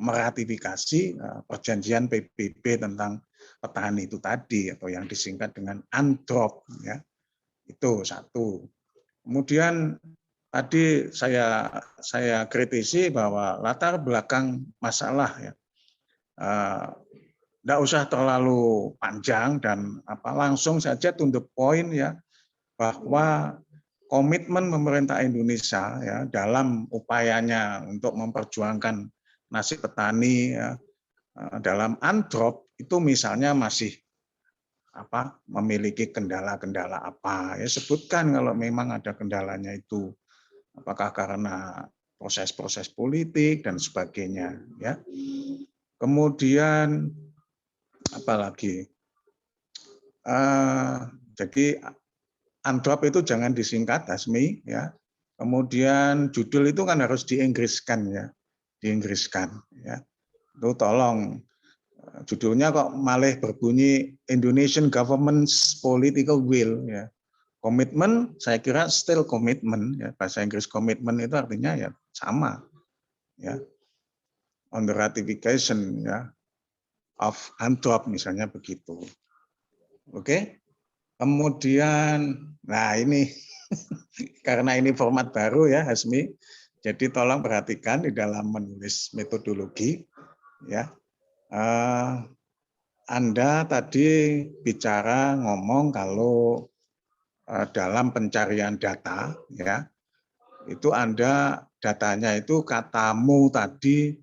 meratifikasi perjanjian PBB tentang petani itu tadi, atau yang disingkat dengan UNDROP ya. Itu satu. Kemudian tadi saya kritisi bahwa latar belakang masalah ya, tidak usah terlalu panjang dan langsung saja to the point ya, bahwa komitmen pemerintah Indonesia ya dalam upayanya untuk memperjuangkan nasib petani ya, dalam UNDROP itu misalnya masih memiliki kendala-kendala apa ya, sebutkan kalau memang ada kendalanya itu, apakah karena proses-proses politik dan sebagainya ya. Kemudian apalagi jadi UNDROP itu jangan disingkat Hasmi ya. Kemudian judul itu kan harus diinggriskan ya, diinggriskan ya. Itu tolong judulnya kok malah berbunyi Indonesian Government's Political Will ya. Komitmen saya kira still komitmen ya, bahasa Inggris komitmen itu artinya ya sama ya. On the ratification ya of UNDROP misalnya begitu. Oke. Kemudian nah ini karena ini format baru ya Hasmi, jadi tolong perhatikan di dalam menulis metodologi ya. Anda tadi bicara ngomong kalau dalam pencarian data ya, itu Anda datanya itu katamu tadi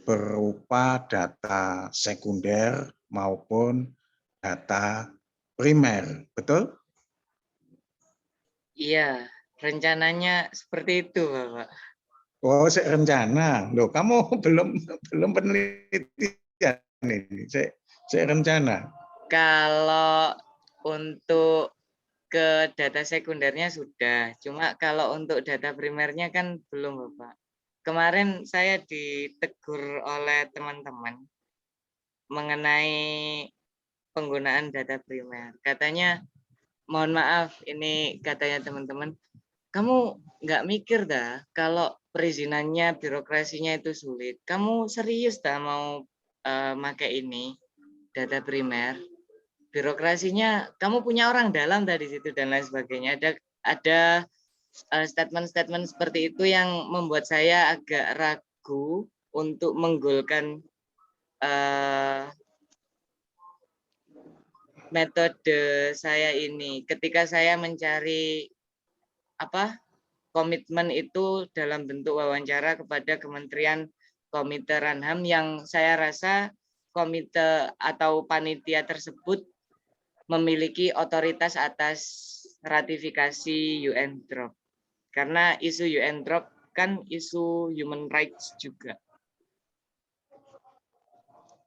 berupa data sekunder maupun data primer, betul? Iya, rencananya seperti itu, Bapak. Oh, rencana. Loh, kamu belum penelitian ini. Saya rencana. Kalau untuk ke data sekundernya sudah, cuma kalau untuk data primernya kan belum, Bapak. Kemarin saya ditegur oleh teman-teman mengenai penggunaan data primer. Katanya, mohon maaf, ini katanya teman-teman, kamu nggak mikir dah kalau perizinannya, birokrasinya itu sulit. Kamu serius dah mau pakai ini, data primer? Birokrasinya, kamu punya orang dalam tadi situ dan lain sebagainya. Ada statement-statement seperti itu yang membuat saya agak ragu untuk menggolkan metode saya ini. Ketika saya mencari komitmen itu dalam bentuk wawancara kepada Kementerian Komite Ranham yang saya rasa komite atau panitia tersebut memiliki otoritas atas ratifikasi UN Drop. Karena isu UN Drop kan isu human rights juga.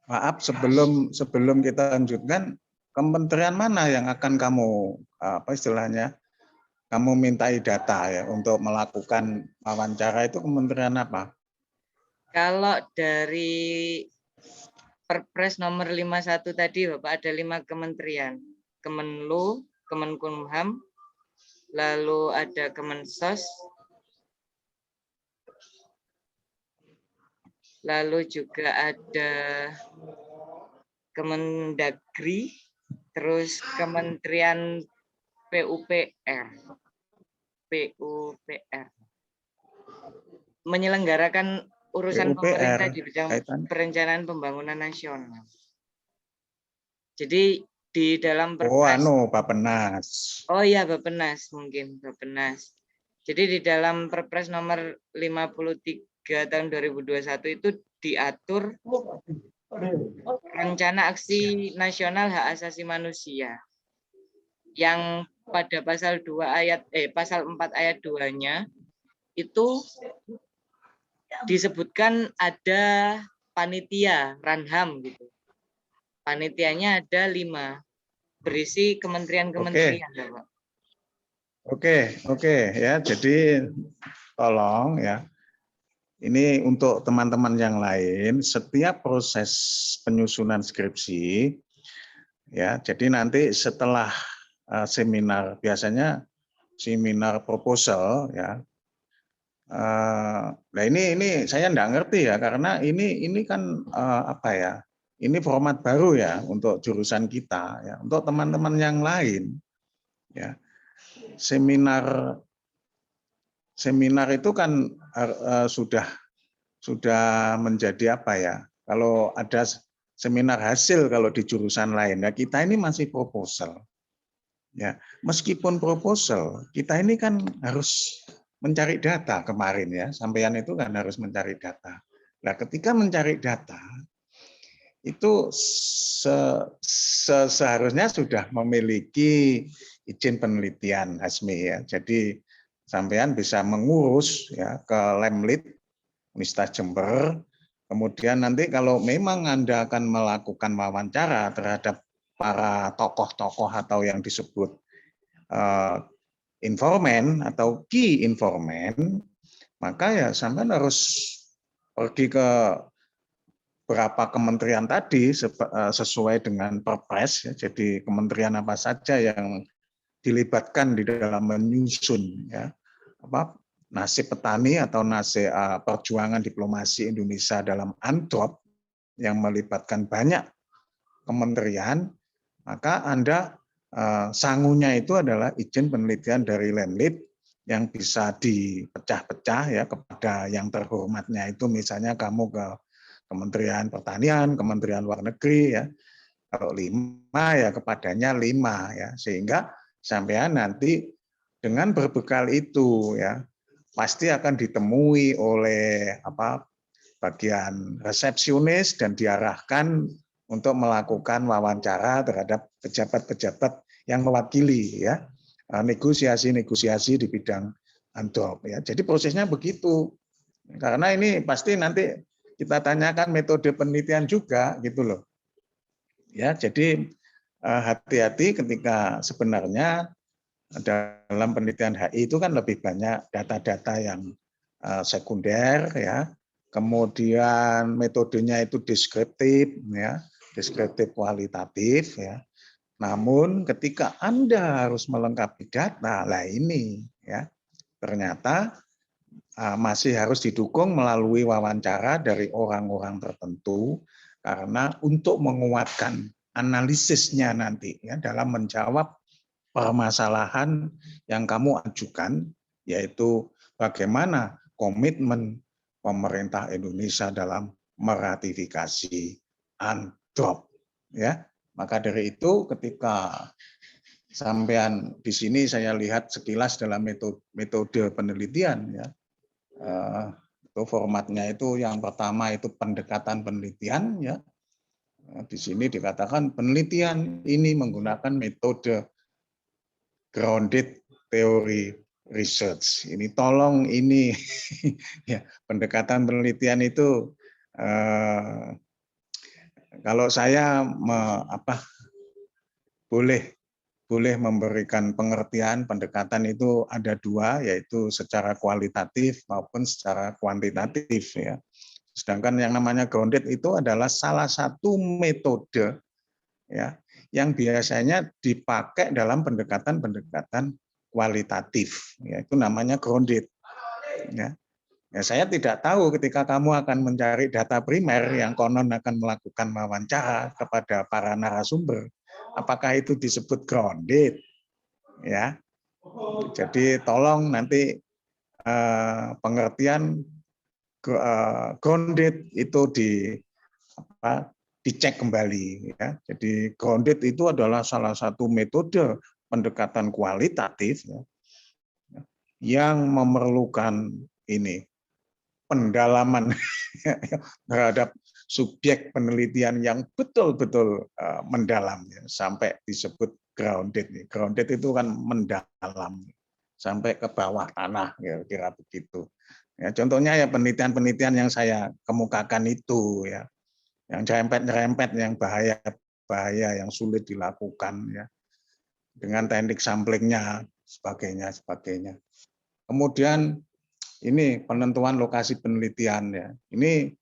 Maaf, sebelum kita lanjutkan, kementerian mana yang akan kamu apa istilahnya? Kamu mintai data ya untuk melakukan wawancara itu kementerian apa? Kalau dari Perpres nomor 51 tadi Bapak ada 5 kementerian. Kemenlu, Kemenkumham, lalu ada Kemensos, lalu juga ada Kemendagri, terus Kementerian PUPR. Menyelenggarakan urusan PUPR, pemerintah di bidang kaitan. perencanaan pembangunan nasional. Jadi di dalam Perpres. Bappenas. Oh iya, Bappenas mungkin, Bappenas. Jadi di dalam Perpres nomor 53 tahun 2021 itu diatur rencana aksi nasional hak asasi manusia yang pada pasal 4 ayat 2-nya itu disebutkan ada panitia Ranham gitu. Panitianya ada 5 berisi kementerian-kementerian, Pak. Oke ya. Jadi tolong ya. Ini untuk teman-teman yang lain, setiap proses penyusunan skripsi ya. Jadi nanti setelah seminar, biasanya seminar proposal ya. Nah ini saya enggak ngerti ya, karena ini kan apa ya? Ini format baru ya untuk jurusan kita ya. Untuk teman-teman yang lain ya. Seminar itu kan sudah menjadi apa ya? Kalau ada seminar hasil kalau di jurusan lain, ya kita ini masih proposal. Ya, meskipun proposal, kita ini kan harus mencari data kemarin ya. Sampean itu kan harus mencari data. Nah, ketika mencari data itu seharusnya sudah memiliki izin penelitian Hasmi ya. Jadi sampean bisa mengurus ya ke Lemlit Universitas Jember. Kemudian nanti kalau memang Anda akan melakukan wawancara terhadap para tokoh-tokoh atau yang disebut informan atau key informan, maka ya sampean harus pergi ke berapa kementerian tadi sesuai dengan Perpres. Ya. Jadi kementerian apa saja yang dilibatkan di dalam menyusun ya nasib petani atau nasib perjuangan diplomasi Indonesia dalam UNDROP yang melibatkan banyak kementerian, maka Anda sangunya itu adalah izin penelitian dari Lemlit yang bisa dipecah-pecah ya kepada yang terhormatnya itu, misalnya kamu ke Kementerian Pertanian, Kementerian Luar Negeri ya. Kalau 5 ya kepadanya 5 ya, sehingga sampean nanti dengan berbekal itu ya pasti akan ditemui oleh bagian resepsionis dan diarahkan untuk melakukan wawancara terhadap pejabat-pejabat yang mewakili ya negosiasi-negosiasi di bidang Androp ya. Jadi prosesnya begitu. Karena ini pasti nanti kita tanyakan metode penelitian juga gitu loh. Ya, jadi hati-hati ketika sebenarnya dalam penelitian HI itu kan lebih banyak data-data yang sekunder ya. Kemudian metodenya itu deskriptif ya, deskriptif kualitatif ya. Namun ketika Anda harus melengkapi data, lah ini ya ternyata masih harus didukung melalui wawancara dari orang-orang tertentu karena untuk menguatkan analisisnya nanti ya dalam menjawab permasalahan yang kamu ajukan, yaitu bagaimana komitmen pemerintah Indonesia dalam meratifikasi Androp ya. Maka dari itu ketika sampean di sini saya lihat sekilas dalam metode penelitian ya, itu formatnya itu yang pertama itu pendekatan penelitian ya. Di sini dikatakan penelitian ini menggunakan metode grounded theory research. Ini tolong ini ya pendekatan penelitian itu kalau saya boleh memberikan pengertian pendekatan itu ada 2, yaitu secara kualitatif maupun secara kuantitatif ya. Sedangkan yang namanya grounded itu adalah salah satu metode ya yang biasanya dipakai dalam pendekatan-pendekatan kualitatif, ya, itu namanya grounded. Ya. Ya, saya tidak tahu ketika kamu akan mencari data primer yang konon akan melakukan wawancara kepada para narasumber, apakah itu disebut grounded? Ya, jadi tolong nanti pengertian grounded itu dicek kembali. Ya. Jadi grounded itu adalah salah satu metode pendekatan kualitatif ya, yang memerlukan ini pendalaman terhadap subjek penelitian yang betul-betul mendalam ya, sampai disebut grounded. Grounded itu kan mendalam sampai ke bawah tanah, kira-kira begitu. Ya, contohnya ya penelitian-penelitian yang saya kemukakan itu ya, yang nyerempet-nyerempet, yang bahaya, yang sulit dilakukan ya, dengan teknik samplingnya, sebagainya. Kemudian ini penentuan lokasi penelitian ya. Ini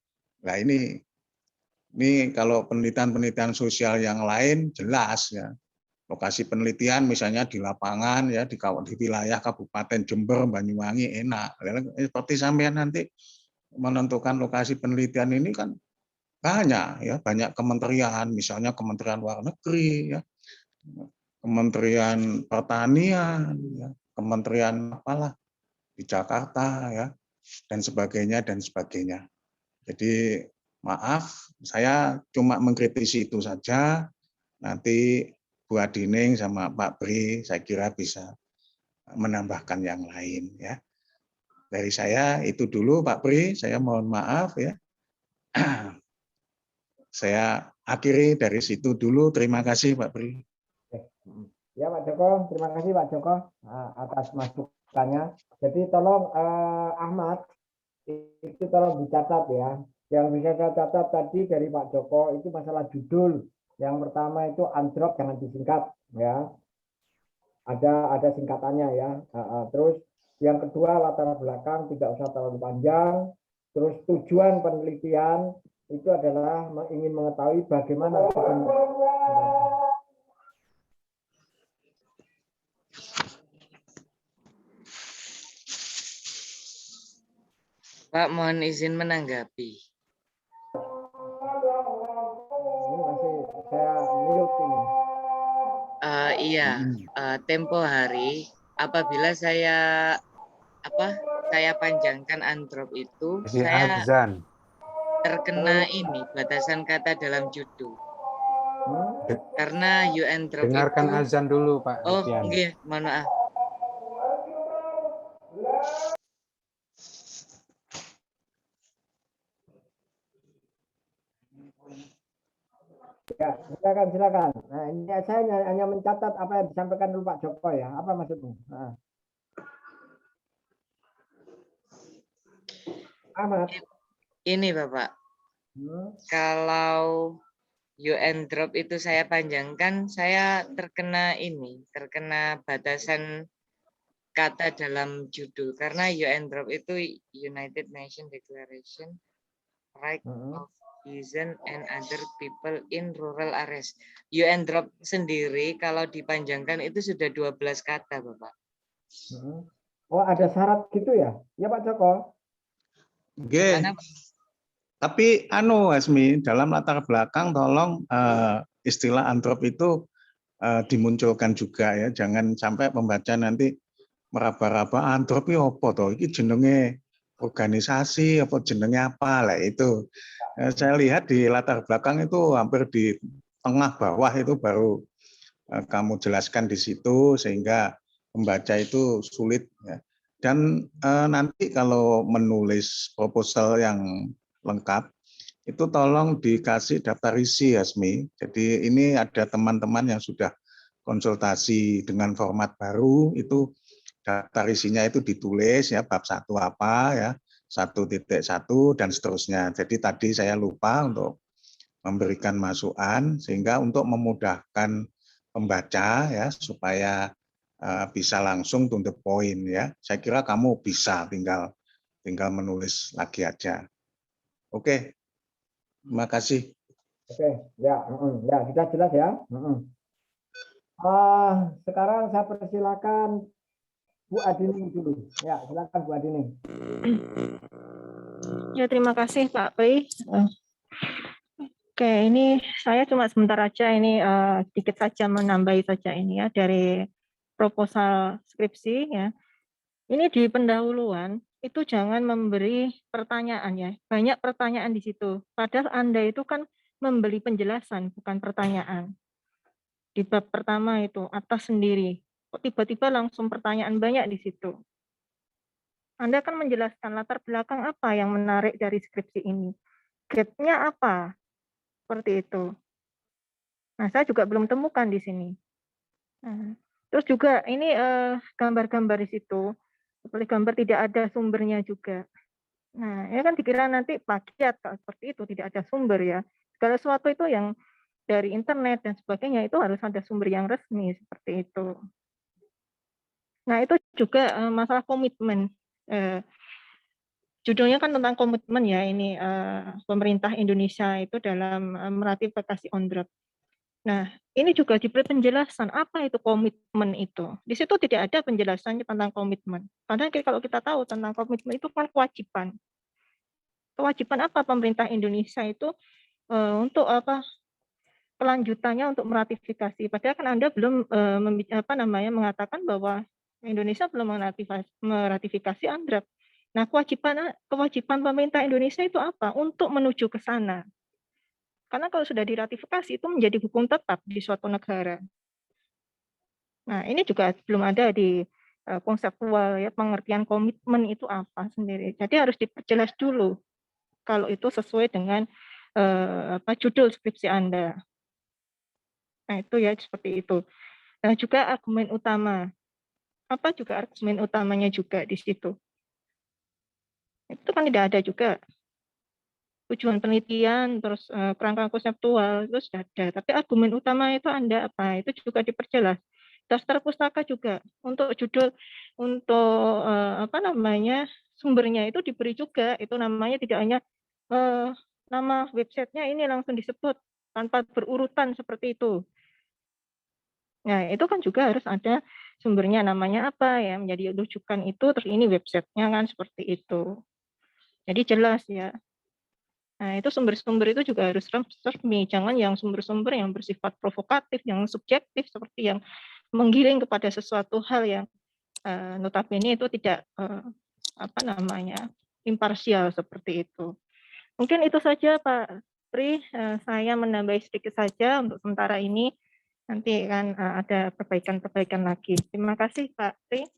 kalau penelitian sosial yang lain jelas ya. Lokasi penelitian misalnya di lapangan ya, di wilayah Kabupaten Jember, Banyuwangi enak. Seperti sampean nanti menentukan lokasi penelitian ini kan banyak ya, banyak kementerian, misalnya Kementerian Luar Negeri ya, Kementerian Pertanian ya, Kementerian apalah di Jakarta ya, dan sebagainya. Jadi maaf, saya cuma mengkritisi itu saja. Nanti Bu Adining sama Pak Bri saya kira bisa menambahkan yang lain ya. Dari saya itu dulu Pak Bri, saya mohon maaf ya. Saya akhiri dari situ dulu. Terima kasih Pak Bri. Ya Pak Joko, terima kasih Pak Joko atas masukannya. Jadi tolong Ahmad itu tolong dicatat ya. Yang bisa saya catat tadi dari Pak Joko itu masalah judul. Yang pertama itu Androp jangan disingkat ya. Ada singkatannya ya. Terus yang kedua latar belakang tidak usah terlalu panjang. Terus tujuan penelitian itu adalah ingin mengetahui bagaimana Pak, mohon izin menanggapi. ini masih saya mute ini. Iya, tempo hari apabila saya saya panjangkan Androp itu, Si saya Azan. terkena ini batasan kata dalam judul. Karena UN Drop Dengarkan itu, azan dulu, Pak oh Alfian. nggih, mohon maaf. Ya, silakan. Nah, ini saya hanya mencatat apa yang disampaikan dulu Pak Joko ya. Apa maksudnya? Nah. Ahmad. Ini Bapak, kalau UN Drop itu saya panjangkan, saya terkena batasan kata dalam judul. Karena UN Drop itu United Nations Declaration Right of Citizen and Other People in Rural Areas. UN Drop sendiri kalau dipanjangkan itu sudah 12 kata, Bapak. Oh, ada syarat gitu ya? Ya Pak Joko? Oke. Tapi Asmi, dalam latar belakang tolong istilah androp itu dimunculkan juga ya. Jangan sampai pembaca nanti meraba-raba androp ini apa toh? Ini jenenge organisasi apa jenenge apa lah itu. Saya lihat di latar belakang itu hampir di tengah bawah itu baru kamu jelaskan di situ sehingga pembaca itu sulit ya. Dan nanti kalau menulis proposal yang lengkap itu tolong dikasih daftar isi Asmi. Jadi ini ada teman-teman yang sudah konsultasi dengan format baru, itu daftar isinya itu ditulis ya bab 1 apa ya, 1.1 dan seterusnya. Jadi tadi saya lupa untuk memberikan masukan sehingga untuk memudahkan pembaca ya supaya bisa langsung to the point ya. Saya kira kamu bisa tinggal menulis lagi aja. Oke. Terima kasih. Oke, ya, kita jelas ya. Sekarang saya persilakan Bu Adini dulu. Ya, silakan Bu Adini. Ya, terima kasih Pak Pri. Oke, ini saya cuma sebentar aja ini sedikit saja menambahi saja ini ya dari proposal skripsi ya. Ini di pendahuluan itu jangan memberi pertanyaan ya. Banyak pertanyaan di situ. Padahal Anda itu kan memberi penjelasan bukan pertanyaan. Di bab pertama itu atas sendiri. Kok tiba-tiba langsung pertanyaan banyak di situ. Anda kan menjelaskan latar belakang apa yang menarik dari skripsi ini. Grade-nya apa? Seperti itu. Nah, saya juga belum temukan di sini. Nah, terus juga ini gambar-gambar di situ. Seperti gambar tidak ada sumbernya juga. Nah, ya kan dikira nanti plagiat seperti itu, tidak ada sumber ya. Segala sesuatu itu yang dari internet dan sebagainya itu harus ada sumber yang resmi seperti itu. Nah, itu juga masalah komitmen. Judulnya kan tentang komitmen ya ini pemerintah Indonesia itu dalam meratifikasi UNDROP. Nah, ini juga diberi penjelasan apa itu komitmen itu. Di situ tidak ada penjelasannya tentang komitmen. Padahal kalau kita tahu tentang komitmen itu kan kewajiban. Kewajiban apa pemerintah Indonesia itu untuk apa kelanjutannya untuk meratifikasi. Padahal kan Anda belum mengatakan bahwa Indonesia belum meratifikasi UNDROP. Nah, kewajiban pemerintah Indonesia itu apa? Untuk menuju ke sana. Karena kalau sudah diratifikasi itu menjadi hukum tetap di suatu negara. Nah, ini juga belum ada di konseptual ya pengertian komitmen itu apa sendiri. Jadi harus diperjelas dulu kalau itu sesuai dengan judul skripsi Anda. Nah, itu ya seperti itu. Nah, juga argumen utama. Apa juga argumen utamanya juga di situ? Itu kan tidak ada juga. Tujuan penelitian, terus kerangka konseptual, itu sudah ada. Tapi argumen utama itu Anda apa? Itu juga diperjelas. Daftar pustaka juga. Untuk judul, untuk sumbernya itu diberi juga. Itu namanya tidak hanya nama websitenya ini langsung disebut tanpa berurutan seperti itu. Nah, itu kan juga harus ada sumbernya namanya apa ya, menjadi rujukan itu, terus ini websitenya kan seperti itu. Jadi jelas ya. Nah, itu sumber-sumber itu juga harus resmi, jangan yang sumber-sumber yang bersifat provokatif, yang subjektif, seperti yang menggiring kepada sesuatu hal yang notabene itu tidak apa namanya imparsial seperti itu. Mungkin itu saja Pak Pri, saya menambah sedikit saja untuk sementara ini. Nanti kan ada perbaikan-perbaikan lagi. Terima kasih Pak Pri.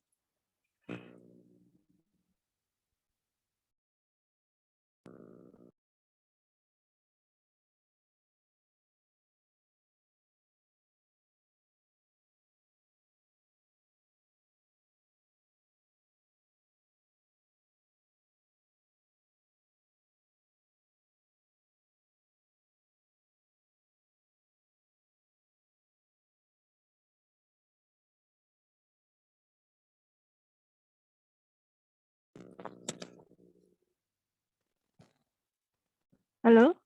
Halo.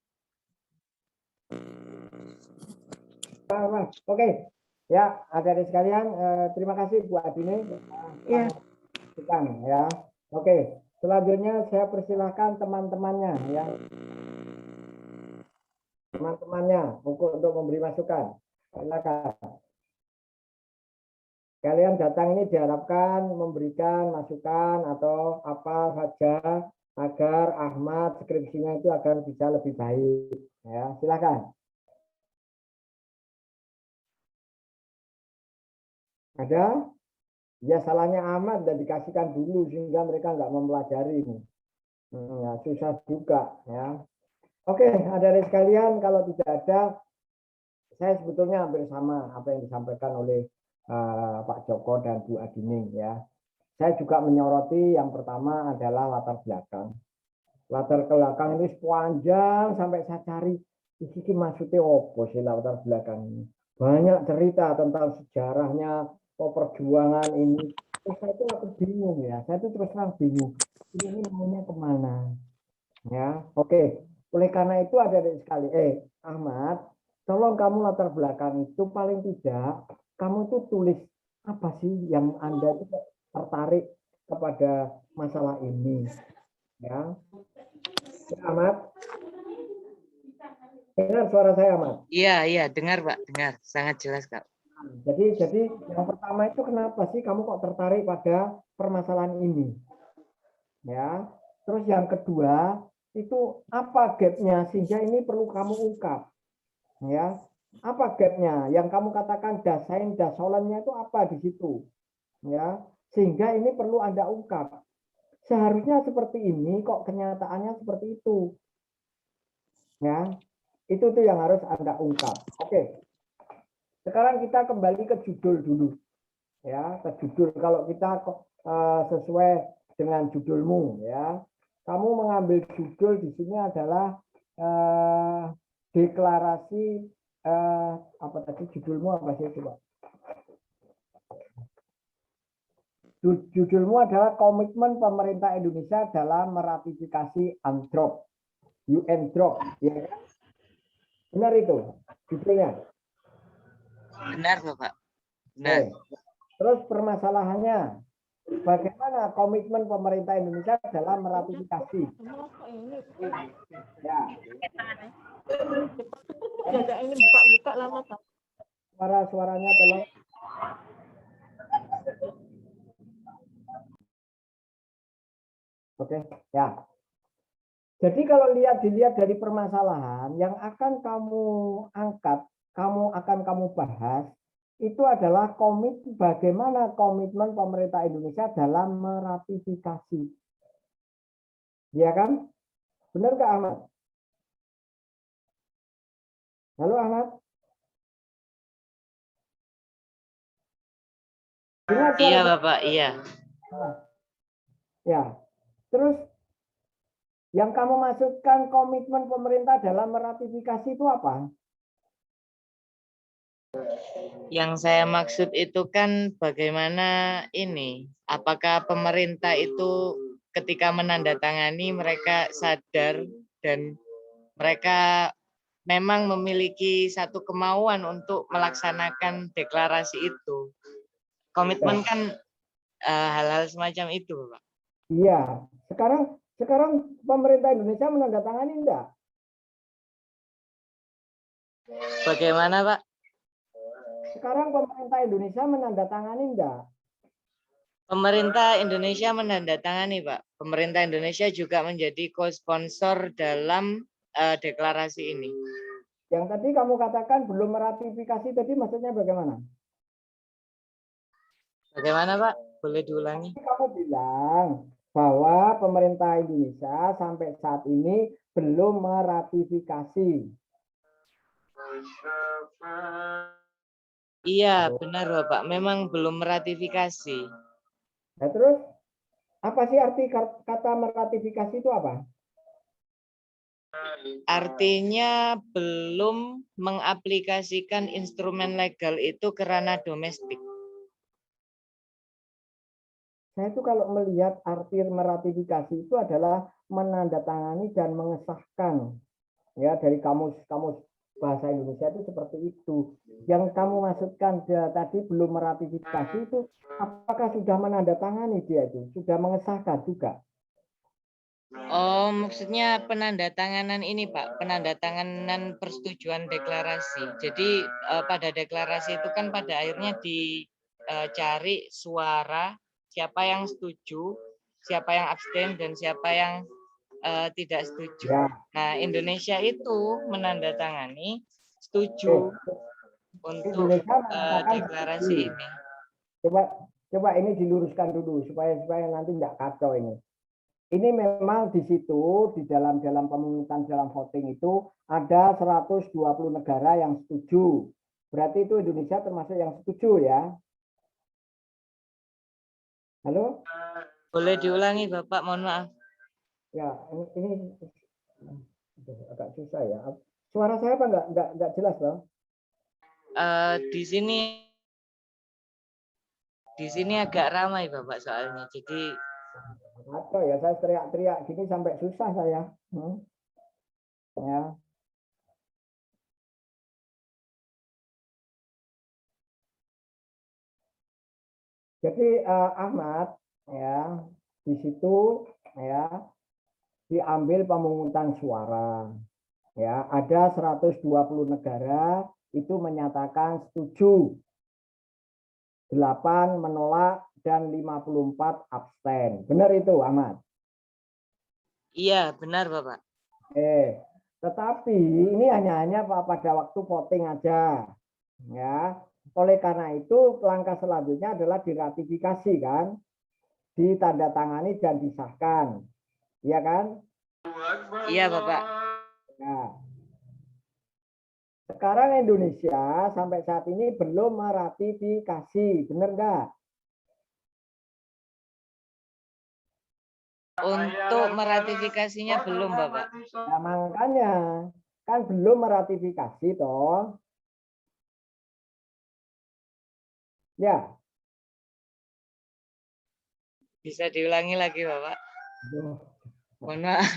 Oke, ya adik-adik sekalian, terima kasih Bu Adine. Ya. Ya, oke. Selanjutnya saya persilahkan teman-temannya, ya, teman-temannya untuk memberi masukan. Silakan. Kalian datang ini diharapkan memberikan masukan atau apa saja agar Ahmad skripsinya itu agar bisa lebih baik. Ya, silakan. Ada? Ya salahnya Ahmad dan dikasihkan dulu sehingga mereka nggak mempelajari ini. Ya, susah juga ya. Oke, adik-adik sekalian, kalau tidak ada, saya sebetulnya hampir sama apa yang disampaikan oleh Pak Joko dan Bu Adining ya. Saya juga menyoroti yang pertama adalah latar belakang. Latar belakang ini sepanjang sampai saya cari ini maksudnya apa sih latar belakang ini. Banyak cerita tentang sejarahnya, perjuangan ini. Terus saya itu aku bingung ya, saya itu terus terang bingung. Ini maunya kemana? Ya, oke. Oleh karena itu ada sekali, Ahmad, tolong kamu latar belakang itu paling tidak kamu tuh tulis apa sih yang Anda itu tertarik kepada masalah ini, ya. Ahmad, dengar suara saya, Ahmad? Iya, dengar Pak, dengar. Sangat jelas Kak. Jadi yang pertama itu kenapa sih kamu kok tertarik pada permasalahan ini? Ya. Terus yang kedua, itu apa gapnya sehingga ini perlu kamu ungkap? Ya. Apa gapnya? Yang kamu katakan dasain, dasolannya itu apa di situ? Ya. Sehingga ini perlu Anda ungkap. Seharusnya seperti ini kok kenyataannya seperti itu. Ya. Itu tuh yang harus Anda ungkap. Oke. Sekarang kita kembali ke judul dulu. Ya, ke judul. Kalau kita sesuai dengan judulmu ya. Kamu mengambil judul di sini adalah deklarasi apa tadi judulmu apa sih coba? Judulmu adalah komitmen pemerintah Indonesia dalam meratifikasi UNDROP, UNDROP, ya kan? Benar itu judulnya. Benar Bapak. Benar. Terus permasalahannya, bagaimana komitmen pemerintah Indonesia dalam meratifikasi? Ya. Ini buka-buka lama Pak. Suaranya tolong. Oke, ya. Jadi kalau dilihat dari permasalahan yang akan kamu angkat, kamu bahas, itu adalah bagaimana komitmen pemerintah Indonesia dalam meratifikasi. Ya kan? Benar nggak Ahmad? Halo Ahmad? Iya Bapak, iya. Ya. Terus yang kamu masukkan komitmen pemerintah dalam meratifikasi itu apa? Yang saya maksud itu kan bagaimana ini, apakah pemerintah itu ketika menandatangani mereka sadar dan mereka memang memiliki satu kemauan untuk melaksanakan deklarasi itu. Komitmen kan hal-hal semacam itu, Pak. Iya. Sekarang pemerintah Indonesia menandatangani enggak? Bagaimana, Pak? Sekarang pemerintah Indonesia menandatangani enggak? Pemerintah Indonesia menandatangani, Pak. Pemerintah Indonesia juga menjadi co-sponsor dalam deklarasi ini. Yang tadi kamu katakan belum meratifikasi, tadi maksudnya bagaimana? Bagaimana, Pak? Boleh diulangi? Kamu bilang bahwa pemerintah Indonesia sampai saat ini belum meratifikasi. Iya, benar, Bapak. Memang belum meratifikasi. Nah, terus apa sih arti kata meratifikasi itu apa? Artinya belum mengaplikasikan instrumen legal itu ke ranah domestik. Saya itu kalau melihat arti meratifikasi itu adalah menandatangani dan mengesahkan. Ya, dari kamus bahasa Indonesia itu seperti itu. Yang kamu maksudkan tadi belum meratifikasi itu apakah sudah menandatangani dia itu? Sudah mengesahkan juga? Oh, maksudnya penandatanganan ini, Pak, penandatanganan persetujuan deklarasi. Jadi pada deklarasi itu kan pada akhirnya dicari suara siapa yang setuju, siapa yang abstain, dan siapa yang tidak setuju. Ya. Nah, Indonesia itu menandatangani setuju untuk deklarasi ini. Coba ini diluruskan dulu supaya nanti tidak kacau ini. Ini memang di situ di dalam pemungutan dalam voting itu ada 120 negara yang setuju. Berarti itu Indonesia termasuk yang setuju ya. Halo? Boleh diulangi, Bapak, mohon maaf. Ya, ini agak susah ya. Suara saya apa enggak jelas, Bang? Di sini agak ramai, Bapak, soalnya. Jadi Atau ya saya teriak-teriak gini sampai susah saya. Ya. Jadi Ahmad ya di situ ya diambil pemungutan suara. Ya, ada 120 negara itu menyatakan setuju. 8 menolak dan 54 abstain. Benar itu, Ahmad? iya, benar, Bapak. Tetapi ini hanya pada waktu voting aja. Ya. Oleh karena itu langkah selanjutnya adalah diratifikasi kan, ditandatangani dan disahkan. Iya kan? Iya, Bapak. Nah, sekarang Indonesia sampai saat ini belum meratifikasi, benar nggak? Untuk meratifikasinya belum, Bapak. Nah, makanya kan belum meratifikasi toh. Ya. Bisa diulangi lagi, Bapak? Mohon maaf.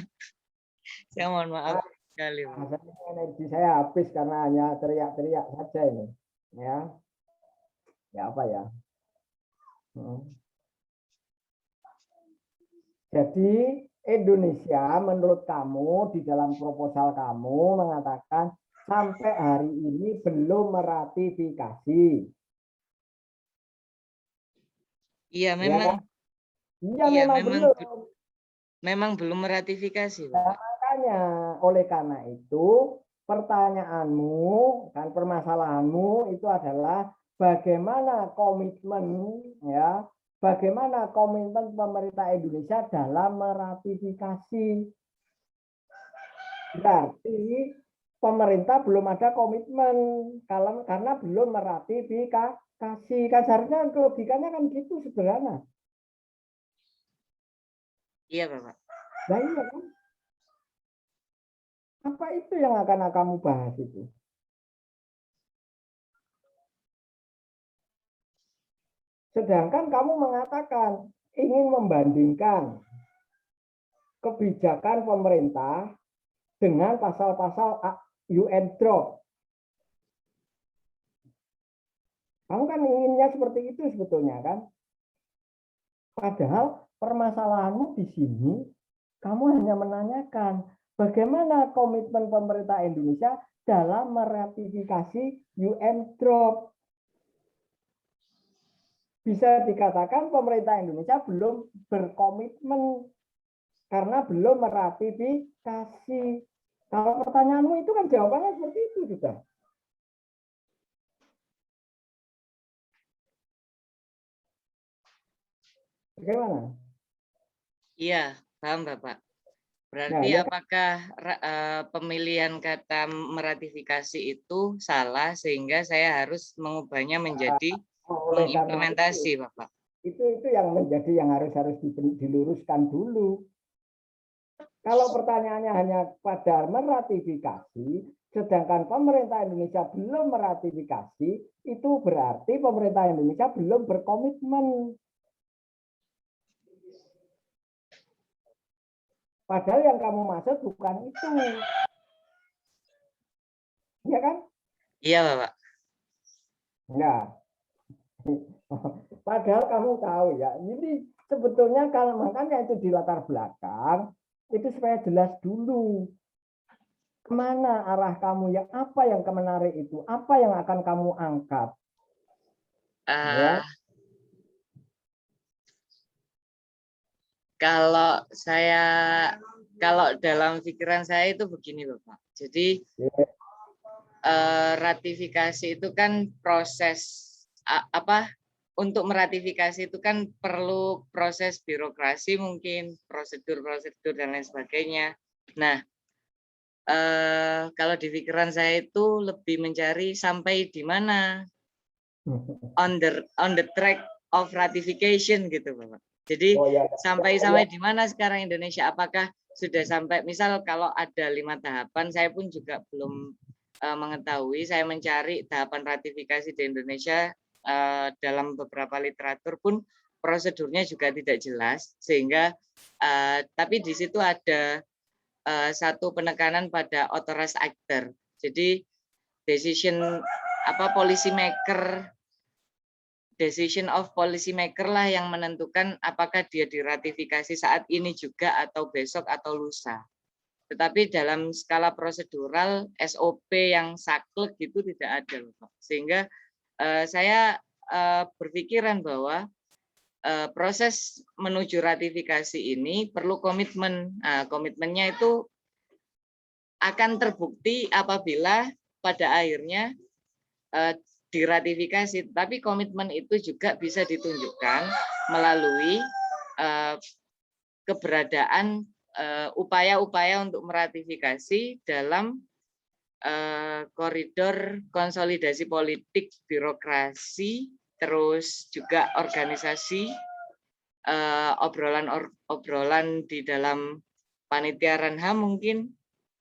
Saya mohon maaf sekali, Pak. Energi saya habis karena hanya teriak-teriak saja ini. Ya. Ya apa ya? Jadi Indonesia menurut kamu di dalam proposal kamu mengatakan sampai hari ini belum meratifikasi. Iya, memang. Iya, iya, memang belum. Memang belum meratifikasi, Pak. Nah, makanya oleh karena itu pertanyaanmu dan permasalahanmu itu adalah bagaimana komitmen ya, bagaimana komitmen pemerintah Indonesia dalam meratifikasi. Berarti pemerintah belum ada komitmen karena belum meratifikasi. Kan seharusnya logikanya kan gitu sederhana. Iya, Bapak. Nah, iya kan? Apa itu yang akan kamu bahas itu? Sedangkan kamu mengatakan ingin membandingkan kebijakan pemerintah dengan pasal-pasal UN drop. Kamu kan inginnya seperti itu sebetulnya kan? Padahal permasalahanmu di sini, kamu hanya menanyakan bagaimana komitmen pemerintah Indonesia dalam meratifikasi UN drop. bisa dikatakan pemerintah Indonesia belum berkomitmen karena belum meratifikasi. Kalau pertanyaanmu itu kan jawabannya seperti itu juga. Bagaimana? Iya, paham Bapak. Nah, Berarti ya kan? apakah pemilihan kata meratifikasi itu salah sehingga saya harus mengubahnya menjadi Oleh karena mengimplementasi, Bapak? itu yang menjadi yang harus diluruskan dulu. Kalau pertanyaannya hanya pada meratifikasi, sedangkan pemerintah Indonesia belum meratifikasi, itu berarti pemerintah Indonesia belum berkomitmen. Padahal yang kamu maksud bukan itu. Iya kan? Iya, Bapak. Enggak. Padahal kamu tahu ya, ini sebetulnya kalau makanya itu di latar belakang, itu supaya jelas dulu. Kemana arah kamu, yang apa yang menarik itu, apa yang akan kamu angkat. Ya. Kalau dalam pikiran saya itu begini, Bapak. Jadi ratifikasi itu kan proses untuk meratifikasi itu kan perlu proses birokrasi, mungkin prosedur-prosedur dan lain sebagainya. Nah, kalau di pikiran saya itu lebih mencari sampai di mana on the track of ratification gitu, Bapak. Jadi sampai di mana sekarang Indonesia? Apakah sudah sampai, misal kalau ada 5 tahapan, saya pun juga belum mengetahui. Saya mencari tahapan ratifikasi di Indonesia dalam beberapa literatur pun prosedurnya juga tidak jelas, sehingga tapi di situ ada satu penekanan pada authorized actor. Jadi decision of policy maker lah yang menentukan apakah dia diratifikasi saat ini juga atau besok atau lusa. Tetapi dalam skala prosedural SOP yang saklek itu tidak ada, Bapak. Sehingga saya berpikiran bahwa proses menuju ratifikasi ini perlu komitmen. Nah, komitmennya itu akan terbukti apabila pada akhirnya diratifikasi, tapi komitmen itu juga bisa ditunjukkan melalui keberadaan upaya-upaya untuk meratifikasi dalam koridor konsolidasi politik, birokrasi, terus juga organisasi, obrolan di dalam panitia Ranha mungkin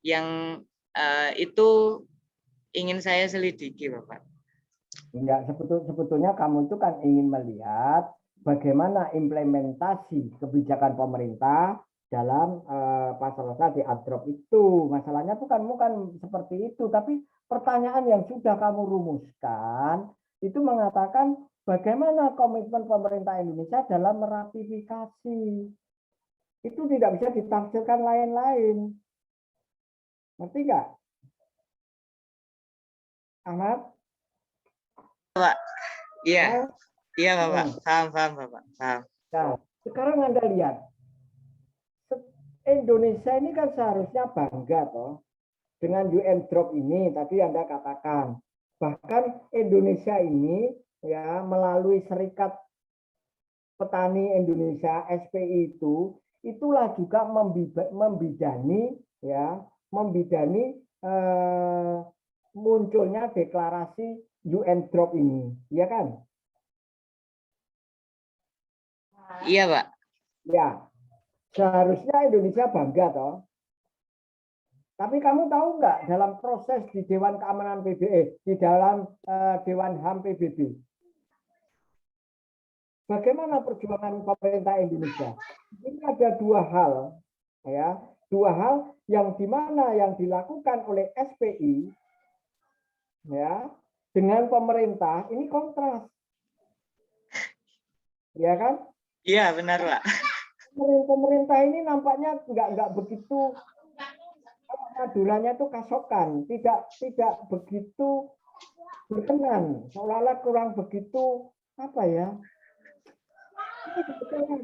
yang itu ingin saya selidiki, Bapak. Enggak, sebetulnya kamu itu kan ingin melihat bagaimana implementasi kebijakan pemerintah dalam pasal-pasal di ADROP itu. Masalahnya tuh kan bukan seperti itu, tapi pertanyaan yang sudah kamu rumuskan itu mengatakan bagaimana komitmen pemerintah Indonesia dalam meratifikasi. Itu tidak bisa ditafsirkan lain-lain. Ngerti nggak? Ahmad? Pak, iya, iya Bapak, paham Bapak, paham. Nah, sekarang Anda lihat, Indonesia ini kan seharusnya bangga toh dengan UN Drop ini. Tadi Anda katakan, bahkan Indonesia ini ya melalui Serikat Petani Indonesia SPI itulah juga membidani munculnya deklarasi UN Drop ini, ya kan? Iya, Pak. Ya, seharusnya Indonesia bangga toh. Tapi kamu tahu nggak dalam proses di Dewan Keamanan PBB, di dalam Dewan HAM PBB, bagaimana perjuangan pemerintah Indonesia? Ini ada dua hal, ya, dua hal yang dimana yang dilakukan oleh SPI, ya, dengan pemerintah ini kontras, ya kan? Iya benar Pak. Pemerintah ini nampaknya nggak begitu, madulannya tuh kasokan, tidak begitu berkenan, seolah-olah kurang begitu apa ya? Ini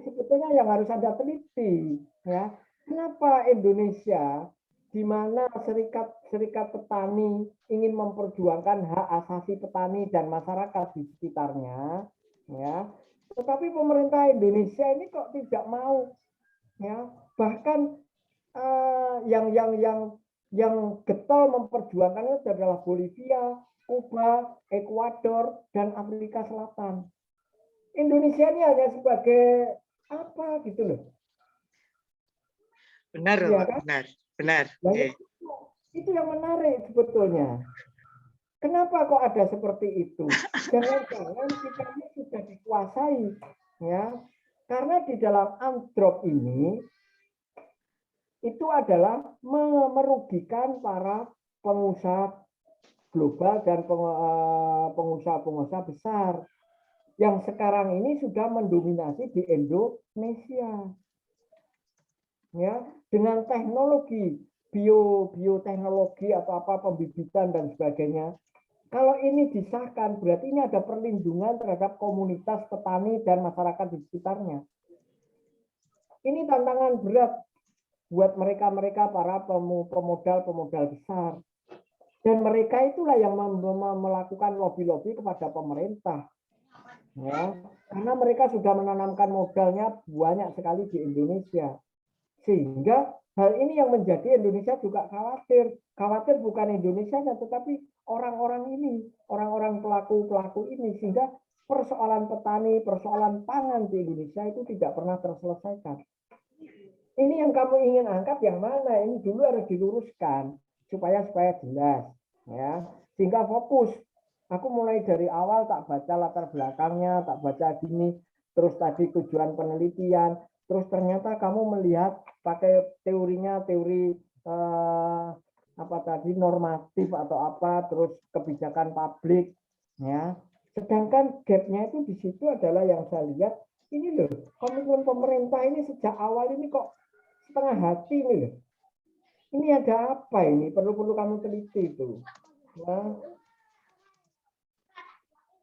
sebetulnya yang harus Anda teliti, ya. Kenapa Indonesia, di mana serikat petani ingin memperjuangkan hak asasi petani dan masyarakat di sekitarnya, ya, tetapi pemerintah Indonesia ini kok tidak mau, ya. Bahkan yang getol memperjuangkannya adalah Bolivia, Kuba, Ekuador, dan Afrika Selatan. Indonesia ini hanya sebagai apa gitu loh. Benar, Ya, Pak. kan? Benar. Nah, itu yang menarik sebetulnya. Kenapa kok ada seperti itu? Jangan-jangan kita ini sudah dikuasai, ya. Karena di dalam UNCTAD ini itu adalah merugikan para pengusaha global dan pengusaha-pengusaha besar yang sekarang ini sudah mendominasi di Indonesia. Ya, dengan teknologi bioteknologi atau apa pembibitan dan sebagainya. Kalau ini disahkan, berarti ini ada perlindungan terhadap komunitas petani dan masyarakat di sekitarnya. Ini tantangan berat buat mereka-mereka para pemodal besar. Dan mereka itulah yang melakukan lobby-lobby kepada pemerintah. Ya, karena mereka sudah menanamkan modalnya banyak sekali di Indonesia. Sehingga hal ini yang menjadi Indonesia juga khawatir. Khawatir bukan Indonesia, tetapi orang-orang ini, orang-orang pelaku-pelaku ini. Sehingga persoalan petani, persoalan pangan di Indonesia itu tidak pernah terselesaikan. Ini yang kamu ingin angkat yang mana? Ini dulu harus diluruskan supaya jelas, ya. Sehingga fokus. Aku mulai dari awal tak baca latar belakangnya, tak baca gini, terus tadi tujuan penelitian, terus ternyata kamu melihat pakai teorinya teori apa tadi normatif atau apa, terus kebijakan publik, ya. Sedangkan gapnya itu di situ adalah yang saya lihat ini loh, komitmen pemerintah ini sejak awal ini kok setengah hati ini loh. Ini ada apa ini? Perlu kamu teliti itu. Nah,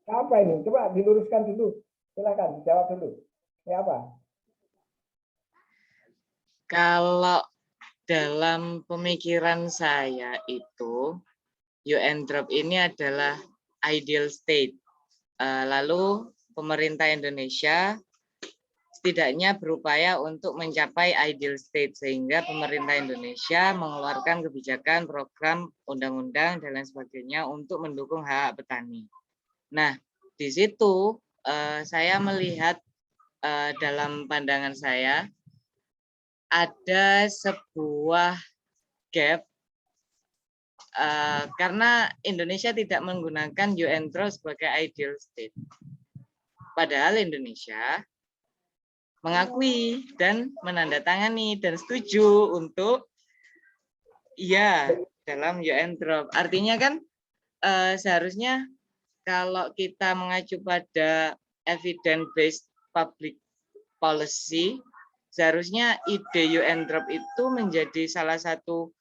apa ini? Coba diluruskan dulu. Silakan dijawab dulu. Ini apa? Kalau dalam pemikiran saya itu UN drop ini adalah ideal state. Lalu pemerintah Indonesia setidaknya berupaya untuk mencapai ideal state sehingga pemerintah Indonesia mengeluarkan kebijakan, program, undang-undang dan lain sebagainya untuk mendukung hak petani. Nah, di situ saya melihat dalam pandangan saya ada sebuah gap karena Indonesia tidak menggunakan UN drop sebagai ideal state. Padahal Indonesia mengakui dan menandatangani dan setuju untuk iya dalam UN drop. Artinya kan seharusnya kalau kita mengacu pada evidence based public policy, seharusnya ide UN drop itu menjadi salah satu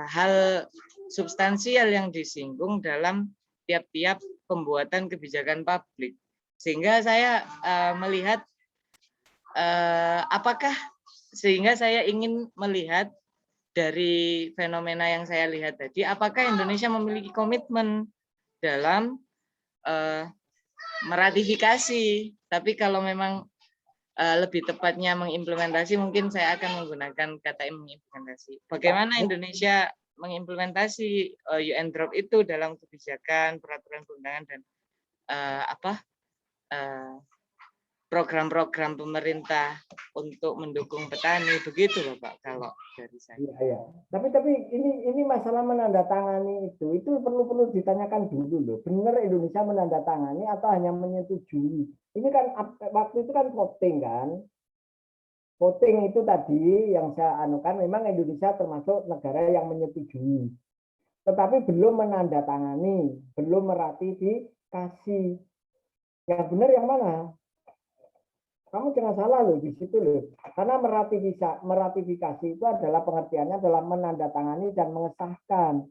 hal substansial yang disinggung dalam tiap-tiap pembuatan kebijakan publik. Sehingga saya melihat sehingga saya ingin melihat dari fenomena yang saya lihat tadi, apakah Indonesia memiliki komitmen dalam meratifikasi. Tapi kalau memang lebih tepatnya mengimplementasi, mungkin saya akan menggunakan kata mengimplementasi. Bagaimana Indonesia mengimplementasi UN drop itu dalam kebijakan, peraturan perundangan dan program-program pemerintah untuk mendukung petani, begitu Bapak kalau dari saya. Iya. Tapi ini masalah menandatangani itu perlu ditanyakan dulu loh. Benar Indonesia menandatangani atau hanya menyetujui? Ini kan waktu itu kan voting kan. Voting itu tadi yang saya anukan memang Indonesia termasuk negara yang menyetujui. Tetapi belum menandatangani, belum meratifikasi. Yang benar yang mana? Kamu jangan salah loh di situ loh. Karena meratifikasi itu adalah pengertiannya adalah menandatangani dan mengesahkan.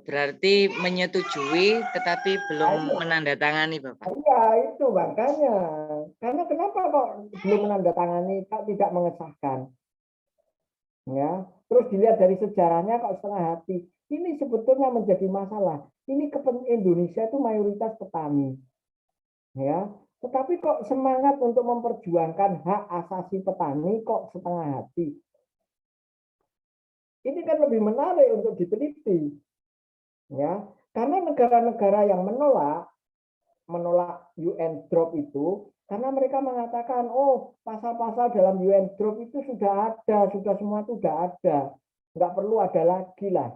berarti menyetujui tetapi belum Ayo. menandatangani, Bapak. Iya, itu makanya. Karena kenapa kok belum menandatangani, kok tidak mengesahkan? Ya, terus dilihat dari sejarahnya kok setengah hati. Ini sebetulnya menjadi masalah. Ini Indonesia itu mayoritas petani. Ya, tetapi kok semangat untuk memperjuangkan hak asasi petani kok setengah hati. Ini kan lebih menarik untuk diteliti. Ya, karena negara-negara yang menolak UN drop itu karena mereka mengatakan, oh pasal-pasal dalam UN drop itu sudah ada, sudah semua itu sudah ada, nggak perlu ada lagi lah.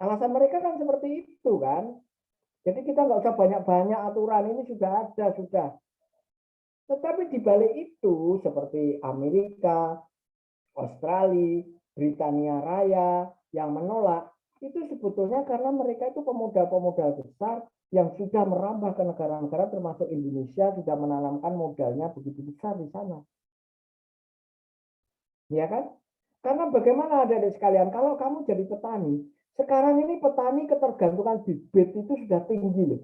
Alasan mereka kan seperti itu kan. Jadi kita nggak usah banyak-banyak aturan, ini sudah ada, sudah. Tetapi di balik itu seperti Amerika, Australia, Britania Raya yang menolak, itu sebetulnya karena mereka itu pemodal-pemodal besar yang sudah merambah ke negara-negara termasuk Indonesia, sudah menanamkan modalnya begitu besar di sana. Ya kan? Karena bagaimana adik-adik sekalian, kalau kamu jadi petani, sekarang ini petani ketergantungan bibit itu sudah tinggi loh.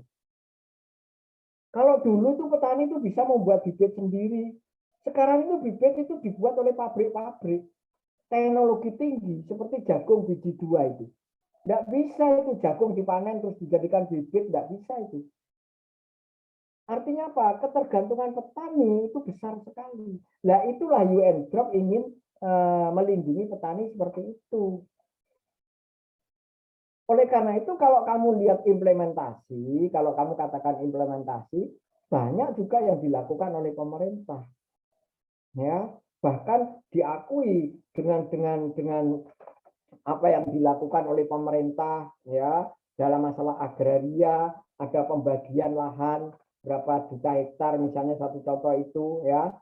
Kalau dulu tuh petani itu bisa membuat bibit sendiri. Sekarang itu bibit itu dibuat oleh pabrik-pabrik. Teknologi tinggi seperti jagung biji 2 itu. Tidak bisa itu jagung dipanen terus dijadikan bibit, tidak bisa itu. Artinya apa? Ketergantungan petani itu besar sekali. Nah itulah UN drop ingin melindungi petani seperti itu. Oleh karena itu kalau kamu lihat implementasi, kalau kamu katakan implementasi, banyak juga yang dilakukan oleh pemerintah. Ya, bahkan diakui dengan apa yang dilakukan oleh pemerintah ya dalam masalah agraria, ada pembagian lahan berapa juta hektar misalnya satu contoh itu ya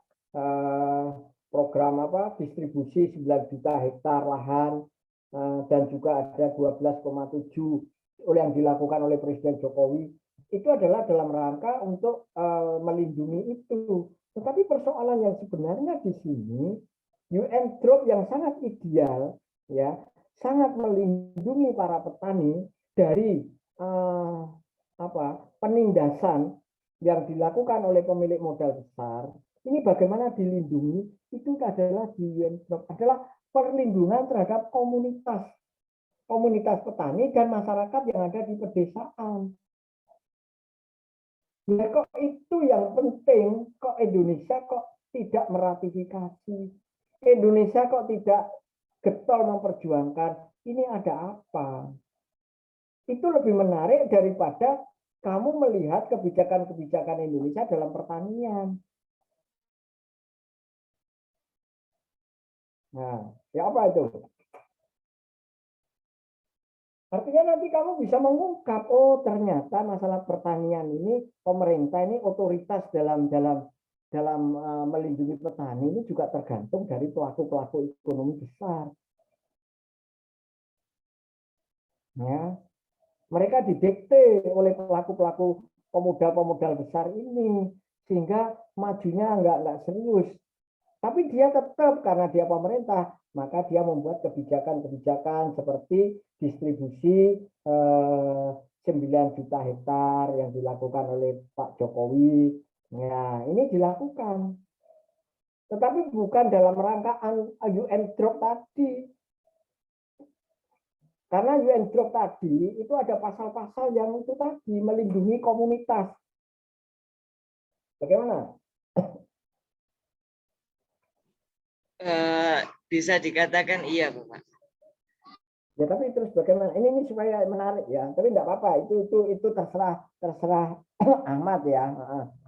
program apa distribusi 9 juta hektar lahan dan juga ada 12,7 oleh yang dilakukan oleh Presiden Jokowi itu adalah dalam rangka untuk melindungi itu. Tetapi persoalan yang sebenarnya di sini UN drop yang sangat ideal ya sangat melindungi para petani dari penindasan yang dilakukan oleh pemilik modal besar. Ini bagaimana dilindungi? Itu adalah di UN drop adalah perlindungan terhadap komunitas petani dan masyarakat yang ada di pedesaan. Ya kok itu yang penting, kok Indonesia kok tidak meratifikasi? Indonesia kok tidak getol memperjuangkan? Ini ada apa? Itu lebih menarik daripada kamu melihat kebijakan-kebijakan Indonesia dalam pertanian. Nah, ya apa itu? Artinya nanti kamu bisa mengungkap, oh ternyata masalah pertanian ini pemerintah ini otoritas dalam melindungi petani ini juga tergantung dari pelaku-pelaku ekonomi besar. Ya, mereka didikte oleh pelaku-pelaku pemodal-pemodal besar ini sehingga majunya nggak serius. Tapi dia tetap karena dia pemerintah, maka dia membuat kebijakan-kebijakan seperti distribusi 9 juta hektar yang dilakukan oleh Pak Jokowi. Ya, ini dilakukan. Tetapi bukan dalam rangka UN drop tadi. Karena UN drop tadi itu ada pasal-pasal yang itu tadi melindungi komunitas. Bagaimana? Bisa dikatakan iya, Bapak. Ya tapi terus bagaimana? Ini supaya menarik ya. Tapi enggak apa-apa. Itu terserah Ahmad ya.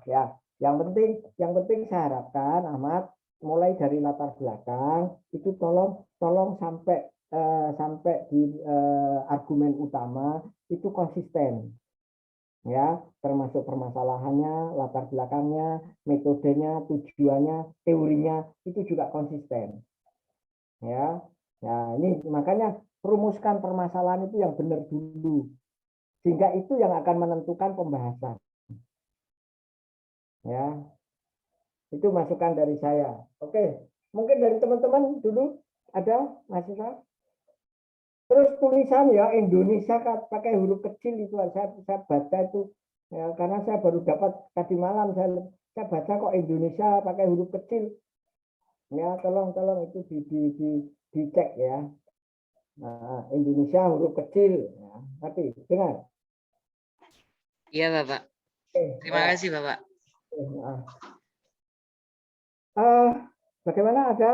Ya. Yang penting saya harapkan Ahmad mulai dari latar belakang itu tolong sampai di argumen utama itu konsisten. Ya, termasuk permasalahannya, latar belakangnya, metodenya, tujuannya, teorinya itu juga konsisten. Ya. Nah, ini makanya rumuskan permasalahan itu yang benar dulu. Sehingga itu yang akan menentukan pembahasan. Ya. Itu masukan dari saya. Oke, mungkin dari teman-teman dulu ada mahasiswa? Terus tulisan ya Indonesia pakai huruf kecil itu saya baca itu ya, karena saya baru dapat tadi malam saya baca kok Indonesia pakai huruf kecil. Ya tolong itu dicek ya. Nah, Indonesia huruf kecil. Ya, ngerti? Dengar? Iya, Bapak. Terima Ya. kasih, Bapak. Bagaimana ada?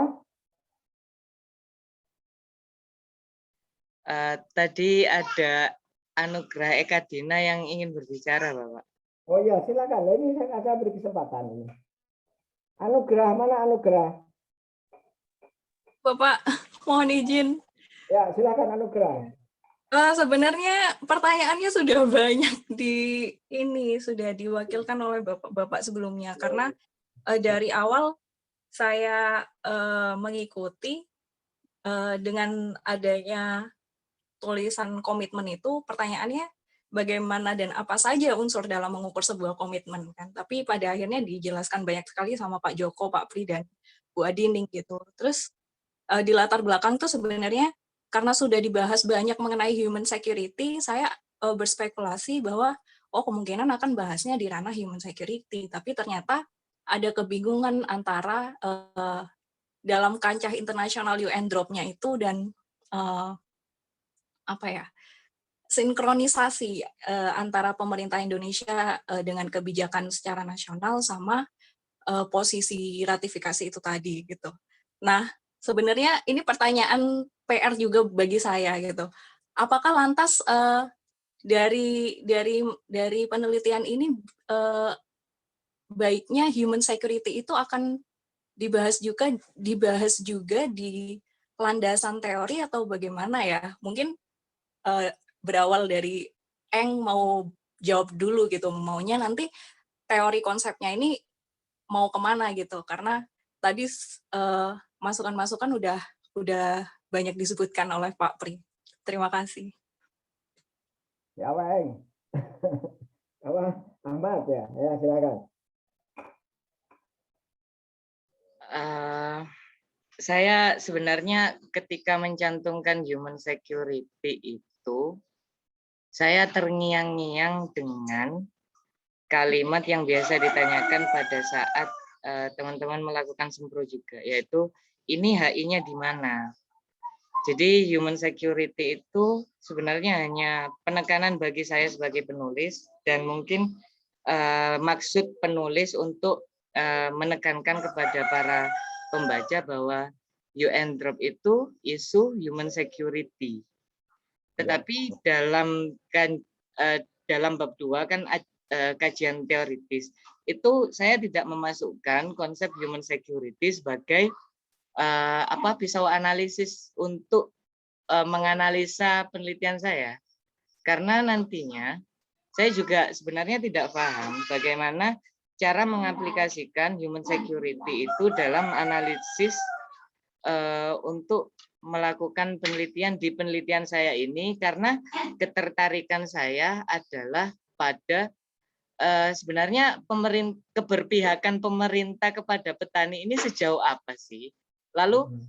Tadi ada Anugerah Eka Dina yang ingin berbicara, Bapak. Oh iya, silakan. Ini saya beri kesempatan ini. Anugerah, mana Anugerah? Bapak, mohon izin. Ya, silakan Anugerah. Sebenarnya pertanyaannya sudah banyak sudah diwakilkan oleh bapak-bapak sebelumnya, karena dari awal saya mengikuti dengan adanya tulisan komitmen itu, pertanyaannya bagaimana dan apa saja unsur dalam mengukur sebuah komitmen kan. Tapi pada akhirnya dijelaskan banyak sekali sama Pak Joko, Pak Pri, dan Bu Adining gitu. Terus di latar belakang tuh sebenarnya karena sudah dibahas banyak mengenai human security, saya berspekulasi bahwa kemungkinan akan bahasnya di ranah human security, tapi ternyata ada kebingungan antara dalam kancah internasional UN drop-nya itu dan sinkronisasi antara pemerintah Indonesia dengan kebijakan secara nasional sama posisi ratifikasi itu tadi gitu. Nah, sebenarnya ini pertanyaan PR juga bagi saya gitu. Apakah lantas dari penelitian ini baiknya human security itu akan dibahas juga di landasan teori atau bagaimana ya? Mungkin berawal dari Eng mau jawab dulu gitu, maunya nanti teori konsepnya ini mau kemana gitu, karena tadi masukan-masukan udah banyak disebutkan oleh Pak Pri. Terima kasih. Ya, Eng. Ahmad ya, silakan. Saya sebenarnya ketika mencantumkan human security itu, saya terngiang-ngiang dengan kalimat yang biasa ditanyakan pada saat teman-teman melakukan sempro juga, yaitu ini HI-nya di mana. Jadi human security itu sebenarnya hanya penekanan bagi saya sebagai penulis, dan mungkin maksud penulis untuk menekankan kepada para pembaca bahwa UN drop itu isu human security. Tetapi dalam bab 2 kan kajian teoritis itu saya tidak memasukkan konsep human security sebagai pisau analisis untuk menganalisa penelitian saya, karena nantinya saya juga sebenarnya tidak paham bagaimana cara mengaplikasikan human security itu dalam analisis untuk melakukan penelitian di penelitian saya ini, karena ketertarikan saya adalah pada sebenarnya keberpihakan pemerintah kepada petani ini sejauh apa sih? Lalu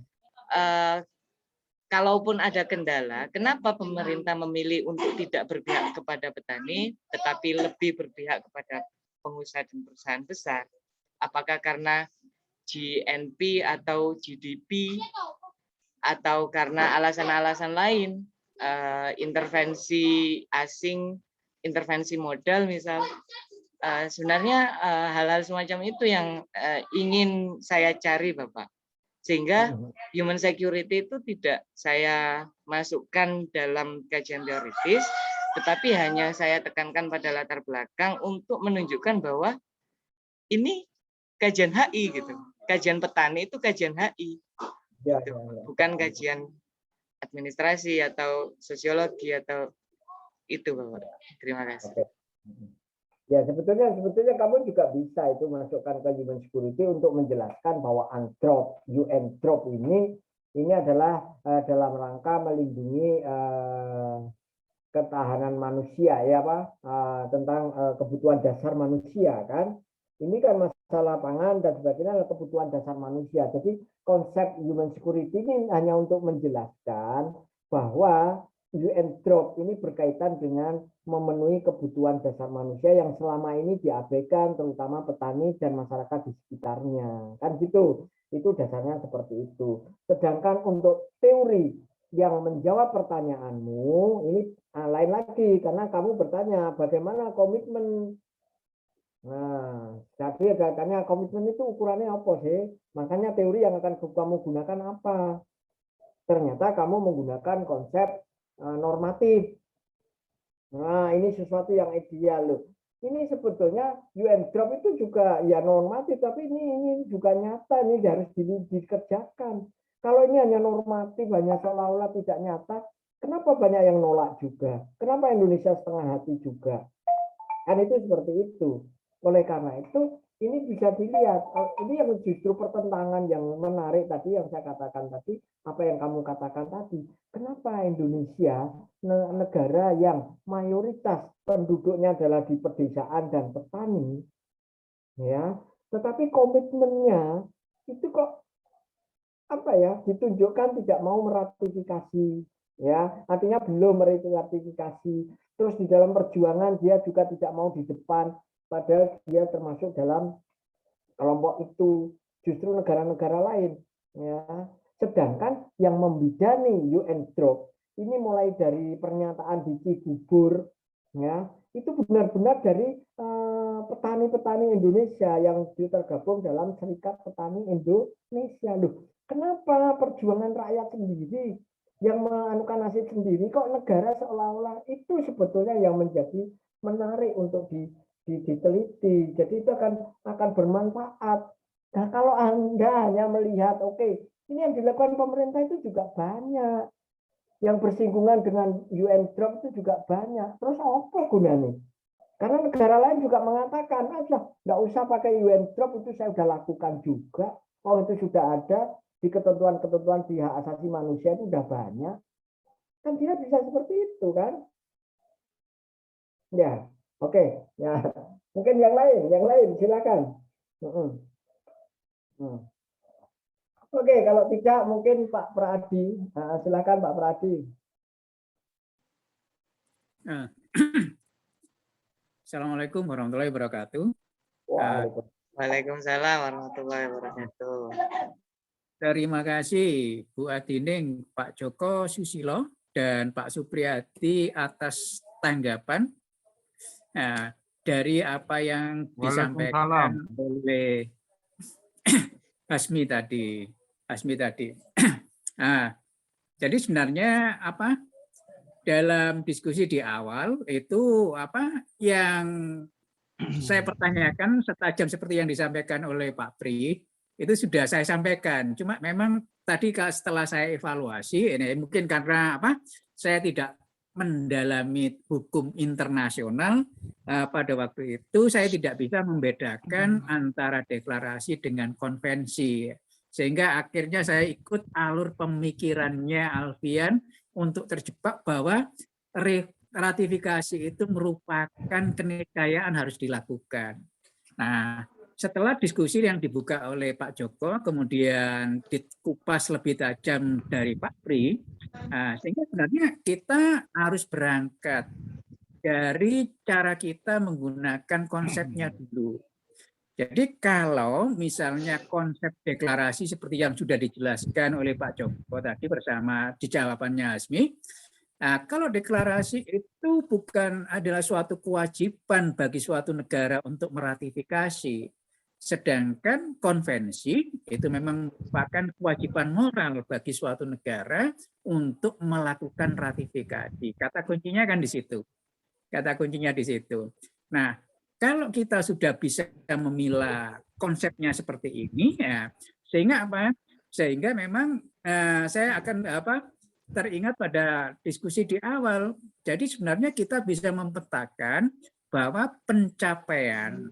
kalaupun ada kendala, kenapa pemerintah memilih untuk tidak berpihak kepada petani, tetapi lebih berpihak kepada pengusaha dan perusahaan besar? Apakah karena GNP atau GDP, atau karena alasan-alasan lain, intervensi asing, intervensi modal misal? Sebenarnya hal-hal semacam itu yang ingin saya cari, Bapak. Sehingga human security itu tidak saya masukkan dalam kajian teoritis, tetapi hanya saya tekankan pada latar belakang untuk menunjukkan bahwa ini kajian HI gitu. Kajian petani itu kajian HI. Gitu. Bukan kajian administrasi atau sosiologi atau itu, Bapak. Terima kasih. Ya, sebetulnya kamu juga bisa itu masukkan ke human security untuk menjelaskan bahwa UN drop ini adalah dalam rangka melindungi ketahanan manusia, ya Pak, tentang kebutuhan dasar manusia kan. Ini kan masalah pangan dan sebagainya adalah kebutuhan dasar manusia. Jadi konsep human security ini hanya untuk menjelaskan bahwa UN Drop ini berkaitan dengan memenuhi kebutuhan dasar manusia yang selama ini diabaikan, terutama petani dan masyarakat di sekitarnya. Kan gitu, itu dasarnya seperti itu. Sedangkan untuk teori yang menjawab pertanyaanmu, ini lain lagi, karena kamu bertanya bagaimana komitmen. Nah, tapi katanya komitmen itu ukurannya apa sih? Makanya teori yang akan kamu gunakan apa? Ternyata kamu menggunakan konsep normatif. Nah, ini sesuatu yang ideal loh. Ini sebetulnya UN Drop itu juga ya normatif, tapi ini juga nyata, ini harus dikerjakan. Kalau ini hanya normatif, hanya seolah-olah tidak nyata, kenapa banyak yang nolak juga? Kenapa Indonesia setengah hati juga? Kan itu seperti itu. Oleh karena itu, ini bisa dilihat. Ini yang justru pertentangan yang menarik tadi, yang saya katakan tadi, apa yang kamu katakan tadi. Kenapa Indonesia, negara yang mayoritas penduduknya adalah di pedesaan dan petani, ya, tetapi komitmennya itu kok apa ya, ditunjukkan tidak mau meratifikasi, ya, artinya belum meratifikasi. Terus di dalam perjuangan dia juga tidak mau di depan, padahal dia termasuk dalam kelompok itu, justru negara-negara lain, ya. Sedangkan yang membidani UN Drop ini mulai dari pernyataan di Cibubur, ya, itu benar-benar dari petani-petani Indonesia yang tergabung dalam Serikat Petani Indonesia. Loh, kenapa perjuangan rakyat sendiri yang menganukan nasib sendiri, kok negara seolah-olah itu sebetulnya yang menjadi menarik untuk diteliti. Jadi itu akan bermanfaat. Nah, kalau Anda hanya melihat, oke, ini yang dilakukan pemerintah itu juga banyak. Yang bersinggungan dengan UN Drop itu juga banyak. Terus apa gunanya? Karena negara lain juga mengatakan, nggak usah pakai UN Drop, itu saya sudah lakukan juga. Oh, itu sudah ada di ketentuan-ketentuan di hak asasi manusia itu sudah banyak. Kan dia bisa seperti itu kan? Ya, oke. Ya, mungkin yang lain silakan. Oke, kalau tidak mungkin Pak Pradi. Silakan Pak Pradi. Assalamualaikum warahmatullahi wabarakatuh. Waalaikumsalam warahmatullahi wabarakatuh. Terima kasih Bu Adining, Pak Joko Susilo, dan Pak Supriyadi atas tanggapan dari apa yang disampaikan oleh Hasmi tadi. Jadi sebenarnya apa dalam diskusi di awal itu apa yang saya pertanyakan setajam seperti yang disampaikan oleh Pak Pri itu sudah saya sampaikan. Cuma memang tadi setelah saya evaluasi, ini mungkin karena apa saya tidak mendalami hukum internasional pada waktu itu saya tidak bisa membedakan antara deklarasi dengan konvensi. Sehingga akhirnya saya ikut alur pemikirannya Alfian untuk terjebak bahwa ratifikasi itu merupakan keniscayaan harus dilakukan. Nah, setelah diskusi yang dibuka oleh Pak Joko, kemudian dikupas lebih tajam dari Pak Pri, sehingga sebenarnya kita harus berangkat dari cara kita menggunakan konsepnya dulu. Jadi kalau misalnya konsep deklarasi seperti yang sudah dijelaskan oleh Pak Joko tadi bersama di jawabannya Hasmi, kalau deklarasi itu bukan adalah suatu kewajiban bagi suatu negara untuk meratifikasi, sedangkan konvensi itu memang merupakan kewajiban moral bagi suatu negara untuk melakukan ratifikasi. Kata kuncinya kan di situ. Nah, kalau kita sudah bisa memilah konsepnya seperti ini, ya, sehingga apa? Sehingga memang saya akan teringat pada diskusi di awal. Jadi sebenarnya kita bisa mempetakan bahwa pencapaian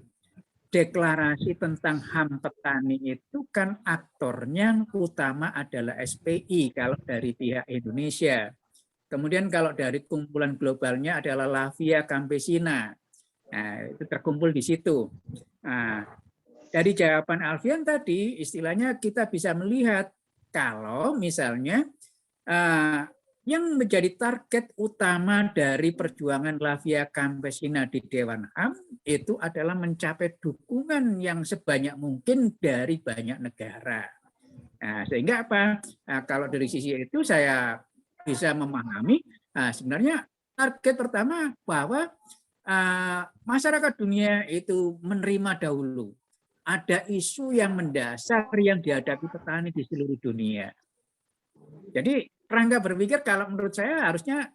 deklarasi tentang HAM petani itu kan aktornya utama adalah SPI kalau dari pihak Indonesia. Kemudian kalau dari kumpulan globalnya adalah Lavia Campesina. Nah, itu terkumpul di situ. Nah, dari jawaban Alfian tadi, istilahnya kita bisa melihat kalau misalnya yang menjadi target utama dari perjuangan Lavia Campesina di Dewan HAM itu adalah mencapai dukungan yang sebanyak mungkin dari banyak negara. Nah, sehingga apa? Nah, kalau dari sisi itu saya bisa memahami, sebenarnya target pertama bahwa masyarakat dunia itu menerima dahulu ada isu yang mendasar yang dihadapi petani di seluruh dunia. Jadi rangka berpikir kalau menurut saya harusnya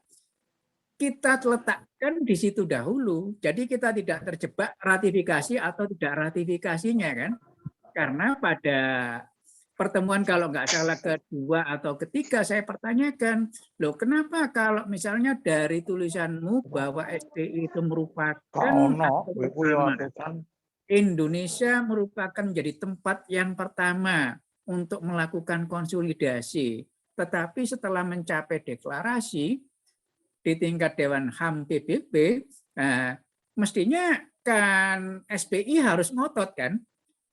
kita letakkan di situ dahulu. Jadi kita tidak terjebak ratifikasi atau tidak ratifikasinya kan. Karena pada pertemuan kalau nggak salah kedua atau ketiga saya pertanyakan, loh kenapa kalau misalnya dari tulisanmu bahwa SPI itu merupakan atau pertama, Indonesia merupakan menjadi tempat yang pertama untuk melakukan konsolidasi. Tetapi setelah mencapai deklarasi di tingkat Dewan HAM PBB, mestinya kan SPI harus ngotot kan,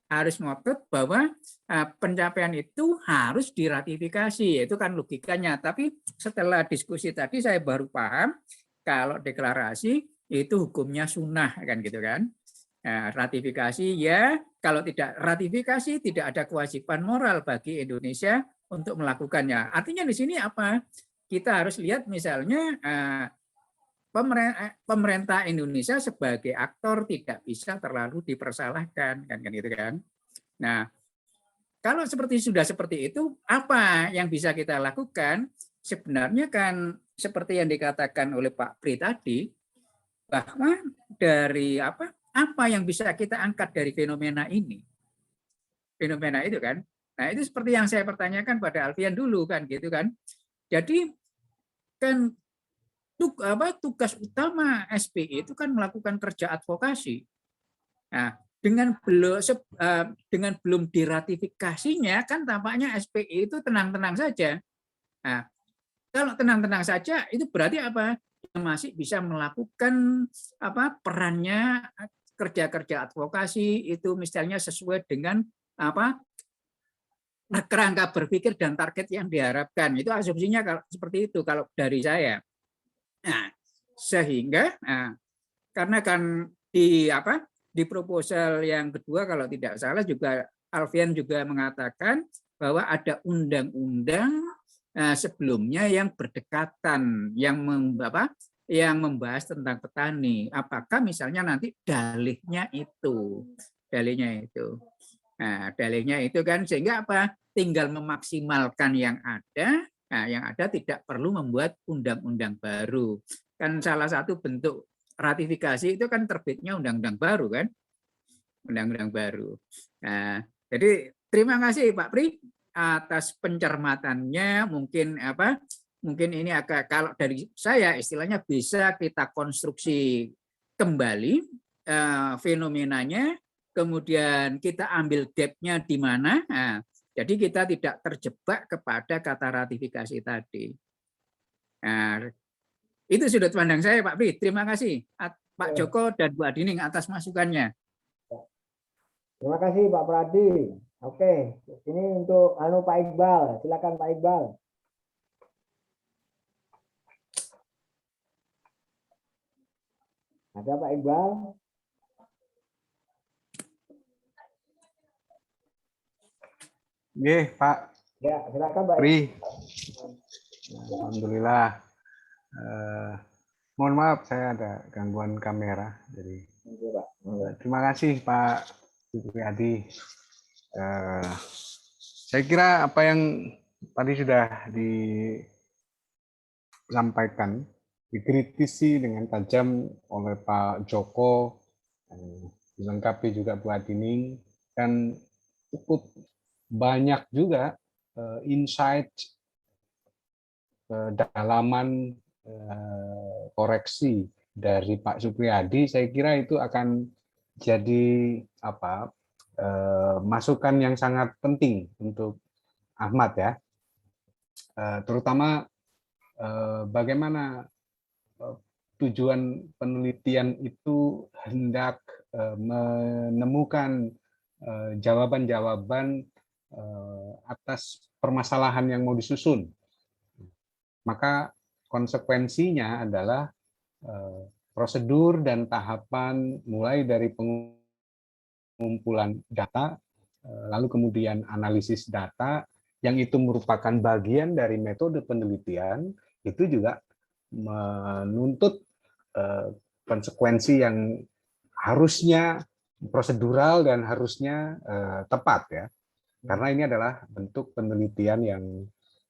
harus ngotot bahwa pencapaian itu harus diratifikasi, itu kan logikanya. Tapi setelah diskusi tadi saya baru paham kalau deklarasi itu hukumnya sunnah kan gitu kan. Nah, ratifikasi ya, kalau tidak ratifikasi tidak ada kewajiban moral bagi Indonesia untuk melakukannya. Artinya di sini apa? Kita harus lihat misalnya pemerintah Indonesia sebagai aktor tidak bisa terlalu dipersalahkan kan gitu kan. Nah, kalau sudah seperti itu, apa yang bisa kita lakukan? Sebenarnya kan seperti yang dikatakan oleh Pak Pri tadi, bahwa dari apa yang bisa kita angkat dari fenomena ini? Fenomena itu kan. Nah, itu seperti yang saya pertanyakan pada Alfian dulu kan gitu kan. Jadi kan tugas utama SPI itu kan melakukan kerja advokasi. Nah, dengan belum diratifikasinya kan tampaknya SPI itu tenang-tenang saja. Nah, kalau tenang-tenang saja itu berarti apa? Masih bisa melakukan perannya kerja-kerja advokasi itu misalnya sesuai dengan kerangka berpikir dan target yang diharapkan. Itu asumsinya kalau seperti itu kalau dari saya. Nah, sehingga karena kan di proposal yang kedua kalau tidak salah juga Alfian juga mengatakan bahwa ada undang-undang sebelumnya yang berdekatan yang membahas tentang petani. Apakah misalnya nanti dalihnya itu. Nah, dalihnya itu kan sehingga tinggal memaksimalkan yang ada. Nah, yang ada tidak perlu membuat undang-undang baru. Kan salah satu bentuk ratifikasi itu kan terbitnya undang-undang baru kan, undang-undang baru. Nah, jadi terima kasih Pak Pri atas pencermatannya. Mungkin ini agak kalau dari saya istilahnya bisa kita konstruksi kembali fenomenanya, kemudian kita ambil gap-nya di mana. Nah, jadi kita tidak terjebak kepada kata ratifikasi tadi. Nah, itu sudut pandang saya, Pak Pri. Terima kasih Pak Joko dan Bu Adining atas masukannya. Terima kasih Pak Pradi. Oke, ini untuk Pak Iqbal. Silakan Pak Iqbal. Ada Pak Iqbal? Nggih, Pak. Ya, silakan Pak. Pri. Alhamdulillah. Mohon maaf saya ada gangguan kamera. Jadi terima kasih Pak Supriyadi. Saya kira apa yang tadi sudah disampaikan, dikritisi dengan tajam oleh Pak Joko, dilengkapi juga Bu Adining, dan cukup banyak juga insight, kedalaman koreksi dari Pak Supriyadi. Saya kira itu akan jadi masukan yang sangat penting untuk Ahmad ya, terutama bagaimana tujuan penelitian itu hendak menemukan jawaban-jawaban atas permasalahan yang mau disusun. maka konsekuensinya adalah prosedur dan tahapan mulai dari pengumpulan data, lalu kemudian analisis data, yang itu merupakan bagian dari metode penelitian, itu juga menuntut konsekuensi yang harusnya prosedural dan harusnya tepat ya, karena ini adalah bentuk penelitian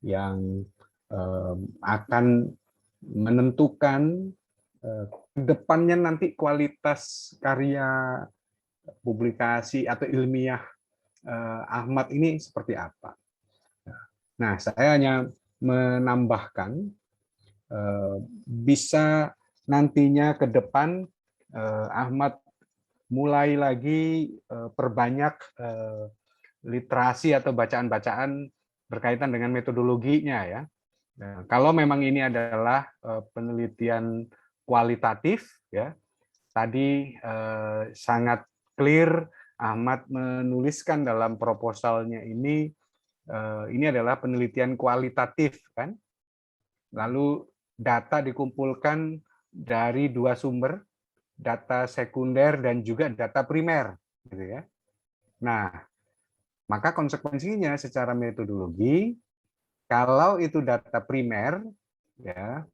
yang akan menentukan ke depannya nanti kualitas karya publikasi atau ilmiah Ahmad ini seperti apa. Nah, saya hanya menambahkan bisa nantinya ke depan Ahmad mulai lagi perbanyak literasi atau bacaan-bacaan berkaitan dengan metodologinya ya. Nah, kalau memang ini adalah penelitian kualitatif ya, tadi sangat clear Ahmad menuliskan dalam proposalnya ini adalah penelitian kualitatif kan. Lalu data dikumpulkan dari dua sumber, data sekunder dan juga data primer gitu ya. Nah, maka konsekuensinya secara metodologi, kalau itu data primer ya,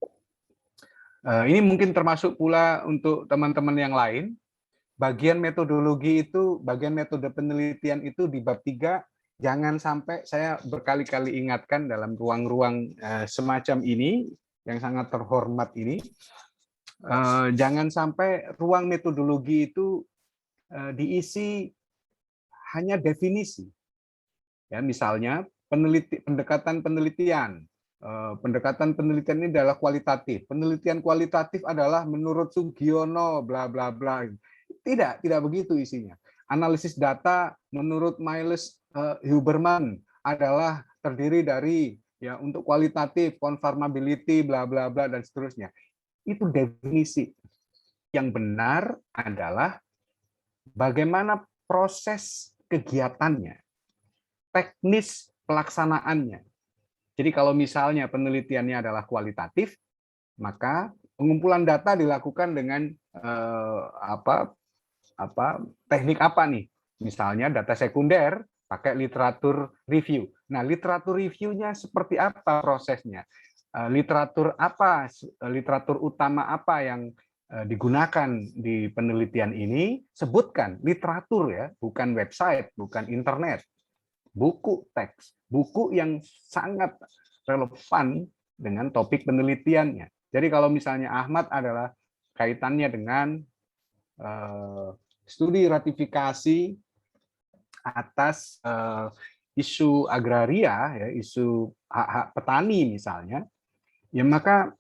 ini mungkin termasuk pula untuk teman-teman yang lain, bagian metodologi itu, bagian metode penelitian itu di bab 3, jangan sampai, saya berkali-kali ingatkan dalam ruang-ruang semacam ini, yang sangat terhormat ini, jangan sampai ruang metodologi itu diisi hanya definisi. Ya, misalnya pendekatan penelitian. Pendekatan penelitian ini adalah kualitatif. Penelitian kualitatif adalah menurut Sugiono, bla bla bla. Tidak begitu isinya. Analisis data menurut Miles Huberman adalah terdiri dari ya untuk kualitatif, conformability, bla bla bla dan seterusnya. Itu definisi. Yang benar adalah bagaimana proses kegiatannya, teknis pelaksanaannya. Jadi kalau misalnya penelitiannya adalah kualitatif, maka pengumpulan data dilakukan dengan teknik apa nih? Misalnya data sekunder pakai literatur review. Nah, literatur review-nya seperti apa prosesnya? Literatur utama apa yang digunakan di penelitian ini? Sebutkan literatur ya, bukan website, bukan internet. Buku teks, buku yang sangat relevan dengan topik penelitiannya. Jadi kalau misalnya Ahmad adalah kaitannya dengan studi ratifikasi atas isu agraria, ya, isu hak-hak petani misalnya, ya maka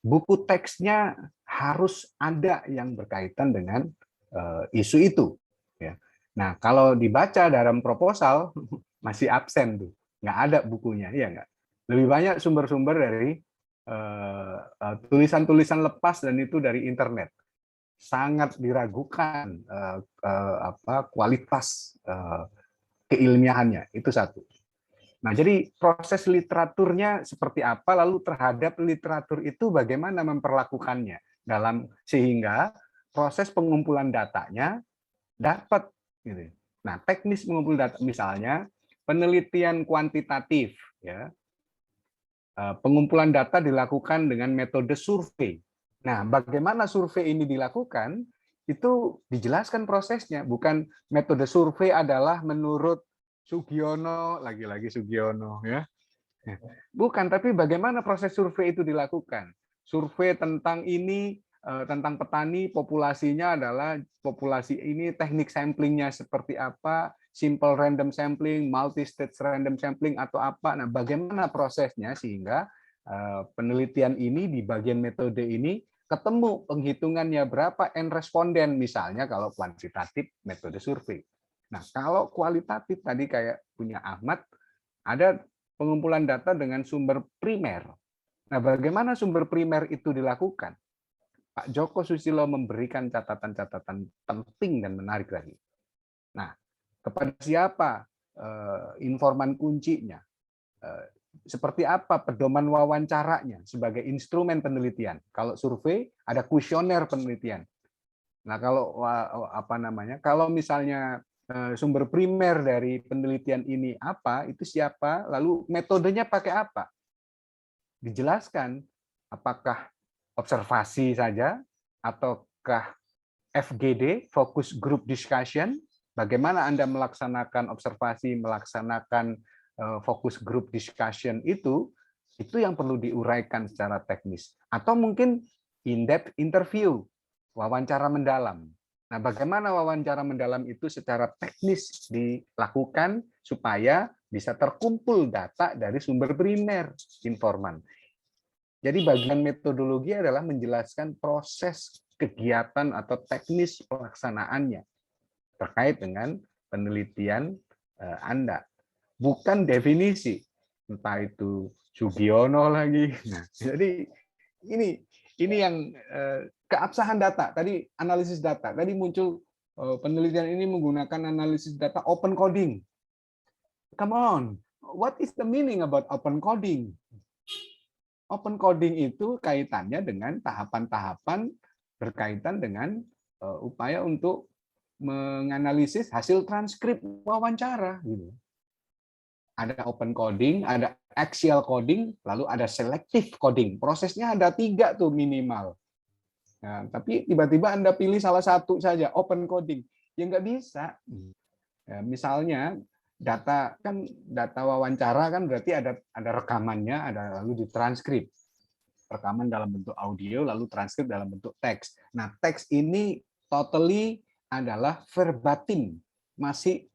buku teksnya harus ada yang berkaitan dengan isu itu. Ya. Nah, kalau dibaca dalam proposal masih absen tuh, nggak ada bukunya, ya nggak. Lebih banyak sumber-sumber dari tulisan-tulisan lepas dan itu dari internet. Sangat diragukan kualitas keilmiahannya, itu satu. Nah, jadi proses literaturnya seperti apa, lalu terhadap literatur itu bagaimana memperlakukannya sehingga proses pengumpulan datanya dapat. Gitu. Nah, teknis mengumpul data, misalnya penelitian kuantitatif, ya, pengumpulan data dilakukan dengan metode survei. Nah, bagaimana survei ini dilakukan? Itu dijelaskan prosesnya, bukan metode survei adalah menurut Sugiono, lagi-lagi Sugiono ya. Bukan, tapi bagaimana proses survei itu dilakukan. Survei tentang ini, tentang petani, populasinya adalah populasi ini, teknik samplingnya seperti apa, simple random sampling, multi-stage random sampling atau apa. Nah, bagaimana prosesnya sehingga penelitian ini di bagian metode ini ketemu penghitungannya berapa N responden misalnya kalau kuantitatif metode survei. Nah, kalau kualitatif tadi kayak punya Ahmad, ada pengumpulan data dengan sumber primer. Nah, bagaimana sumber primer itu dilakukan? Pak Joko Susilo memberikan catatan-catatan penting dan menarik tadi. Nah, kepada siapa informan kuncinya? seperti apa pedoman wawancaranya sebagai instrumen penelitian. Kalau survei ada kuesioner penelitian. Nah, kalau kalau misalnya sumber primer dari penelitian ini apa, itu siapa, lalu metodenya pakai apa? Dijelaskan apakah observasi saja ataukah FGD, focus group discussion, bagaimana Anda melaksanakan observasi, melaksanakan focus group discussion itu yang perlu diuraikan secara teknis. Atau mungkin in-depth interview, wawancara mendalam. Nah, bagaimana wawancara mendalam itu secara teknis dilakukan supaya bisa terkumpul data dari sumber primer informan. Jadi bagian metodologi adalah menjelaskan proses kegiatan atau teknis pelaksanaannya terkait dengan penelitian Anda. Bukan definisi, entah itu Sugiono lagi. Nah, jadi ini yang keabsahan data. Tadi analisis data. Tadi muncul penelitian ini menggunakan analisis data open coding. Come on, what is the meaning about open coding? Open coding itu kaitannya dengan tahapan-tahapan berkaitan dengan upaya untuk menganalisis hasil transkrip wawancara. Gitu. Ada open coding, ada axial coding, lalu ada selective coding. Prosesnya ada 3 tuh minimal. Nah, tapi tiba-tiba Anda pilih salah satu saja, open coding. Ya nggak bisa. Ya, misalnya data wawancara kan berarti ada rekamannya, ada lalu ditranskrip. Rekaman dalam bentuk audio, lalu transkrip dalam bentuk teks. Nah, teks ini totally adalah verbatim. Masih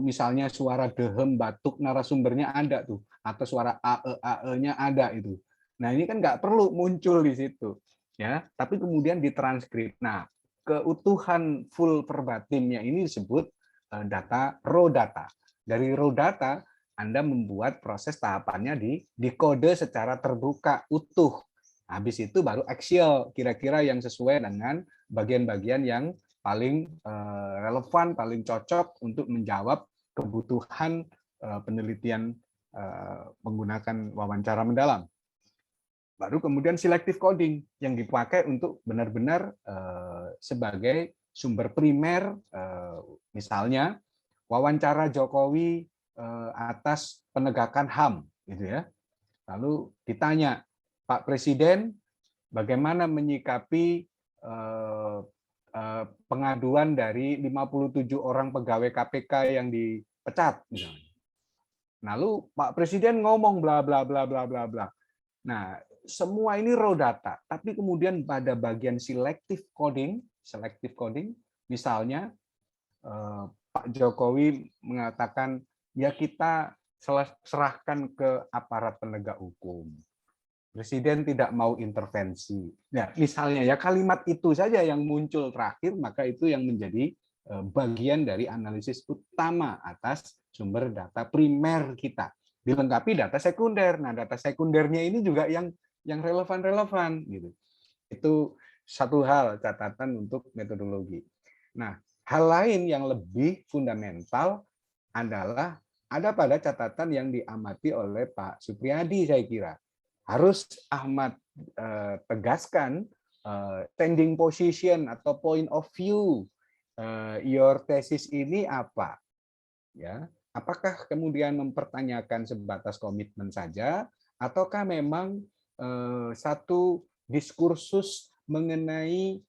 misalnya suara dehem, batuk narasumbernya ada tuh, atau suara ae-nya ada itu. Nah, ini kan nggak perlu muncul di situ, ya. Tapi kemudian ditranskrip. Nah, keutuhan full verbatimnya ini disebut data raw data. Dari raw data Anda membuat proses tahapannya di kode secara terbuka utuh. Habis itu baru axial, kira-kira yang sesuai dengan bagian-bagian yang paling relevan, paling cocok untuk menjawab kebutuhan penelitian menggunakan wawancara mendalam. Baru kemudian selective coding yang dipakai untuk benar-benar sebagai sumber primer, misalnya wawancara Jokowi atas penegakan HAM, gitu ya. Lalu ditanya, Pak Presiden, bagaimana menyikapi pengaduan dari 57 orang pegawai KPK yang dipecat misalnya. Lalu Pak Presiden ngomong bla bla bla bla bla bla. Nah, semua ini raw data, tapi kemudian pada bagian selective coding misalnya Pak Jokowi mengatakan ya kita serahkan ke aparat penegak hukum. Presiden tidak mau intervensi. Nah, misalnya ya kalimat itu saja yang muncul terakhir, maka itu yang menjadi bagian dari analisis utama atas sumber data primer kita. Dilengkapi data sekunder. Nah, data sekundernya ini juga yang relevan-relevan gitu. Itu satu hal catatan untuk metodologi. Nah, hal lain yang lebih fundamental adalah ada pada catatan yang diamati oleh Pak Supriyadi saya kira. Harus Ahmad tegaskan standing position atau point of view your thesis ini apa, ya? Apakah kemudian mempertanyakan sebatas komitmen saja, ataukah memang satu diskursus mengenai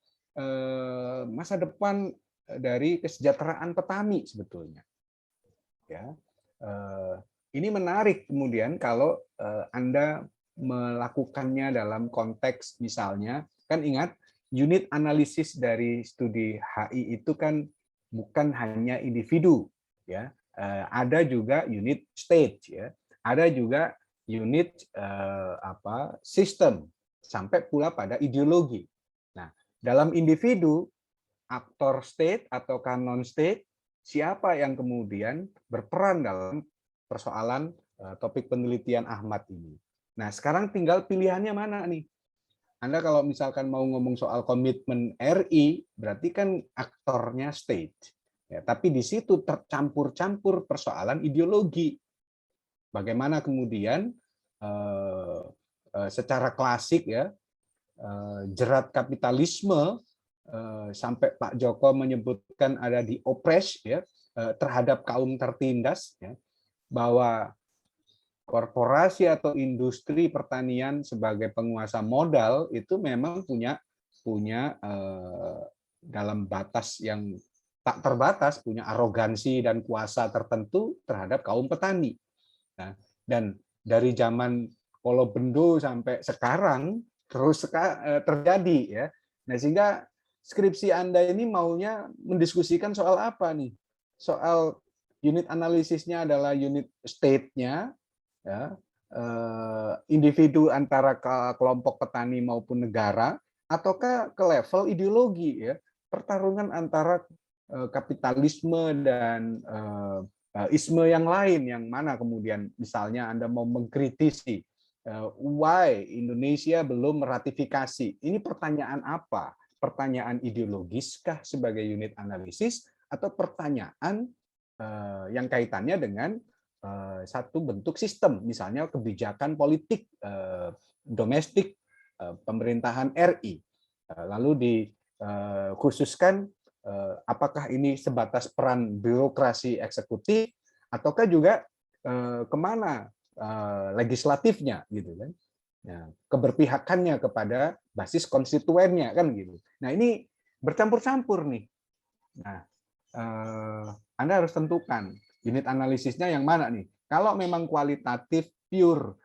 masa depan dari kesejahteraan petani sebetulnya, ya? Ini menarik kemudian kalau Anda melakukannya dalam konteks misalnya, kan ingat unit analisis dari studi HI itu kan bukan hanya individu, ya, ada juga unit stage, ya, ada juga unit sistem, sampai pula pada ideologi. Nah, dalam individu, aktor state atau non state, siapa yang kemudian berperan dalam persoalan topik penelitian Ahmad ini. Nah, sekarang tinggal pilihannya mana nih? Anda kalau misalkan mau ngomong soal komitmen RI, berarti kan aktornya state. Ya, tapi di situ tercampur-campur persoalan ideologi. Bagaimana kemudian secara klasik ya, jerat kapitalisme, sampai Pak Joko menyebutkan ada di opres ya, terhadap kaum tertindas ya, bahwa korporasi atau industri pertanian sebagai penguasa modal itu memang punya dalam batas yang tak terbatas, punya arogansi dan kuasa tertentu terhadap kaum petani. Nah, dan dari zaman Kolo Bendo sampai sekarang terus terjadi ya. Nah, sehingga skripsi Anda ini maunya mendiskusikan soal apa nih? Soal unit analisisnya adalah unit state-nya, ya, individu antara kelompok petani maupun negara, ataukah ke level ideologi ya, pertarungan antara kapitalisme dan isme yang lain, yang mana kemudian misalnya Anda mau mengkritisi why Indonesia belum meratifikasi. Ini pertanyaan apa? Pertanyaan ideologiskah sebagai unit analisis, atau pertanyaan yang kaitannya dengan satu bentuk sistem, misalnya kebijakan politik domestik pemerintahan RI, lalu dikhususkan apakah ini sebatas peran birokrasi eksekutif, ataukah juga kemana legislatifnya, gitu kan? Nah, keberpihakannya kepada basis konstituennya, kan gitu. Nah, ini bercampur-campur nih. Nah, Anda harus tentukan unit analisisnya yang mana nih. Kalau memang kualitatif pure,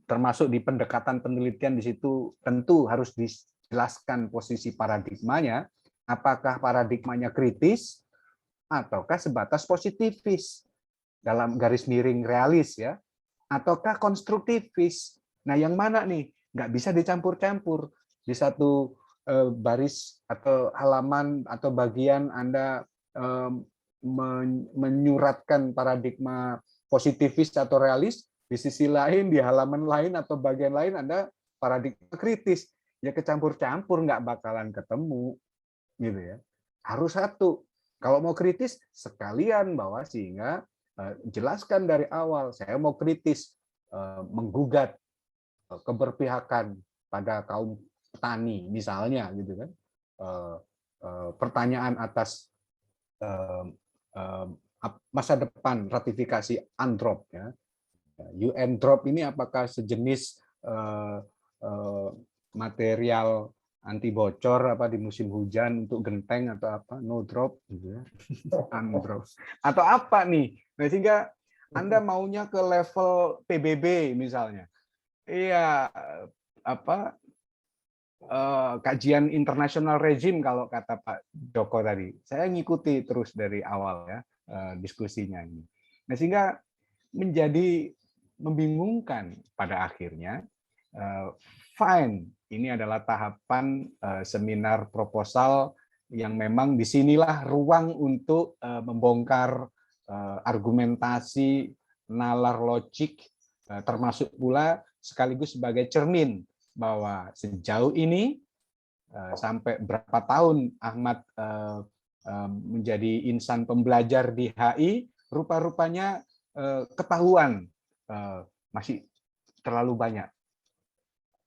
termasuk di pendekatan penelitian di situ tentu harus dijelaskan posisi paradigmanya, apakah paradigmanya kritis ataukah sebatas positifis dalam garis miring realis ya, ataukah konstruktivis. Nah, yang mana nih? Nggak bisa dicampur-campur. Di satu baris atau halaman atau bagian Anda menyuratkan paradigma positifis atau realis, di sisi lain, di halaman lain atau bagian lain Anda paradigma kritis. Ya kecampur-campur, nggak bakalan ketemu, gitu ya. Harus satu. Kalau mau kritis, sekalian bawa, sehingga jelaskan dari awal, saya mau kritis, menggugat keberpihakan pada kaum petani, misalnya, gitu kan. Pertanyaan atas masa depan ratifikasi UNDROP ya. UN drop ini apakah sejenis material anti bocor apa di musim hujan untuk genteng, atau apa, no drop gitu ya. UNDROP atau apa nih? Nah, sehingga Anda maunya ke level PBB misalnya. Iya, apa, kajian international regime kalau kata Pak Joko tadi. Saya ngikuti terus dari awal ya diskusinya ini. Nah, sehingga menjadi membingungkan pada akhirnya. Fine, ini adalah tahapan seminar proposal yang memang disinilah ruang untuk membongkar argumentasi, nalar logik, termasuk pula sekaligus sebagai cermin bahwa sejauh ini sampai berapa tahun Ahmad menjadi insan pembelajar di HI, rupa-rupanya ketahuan masih terlalu banyak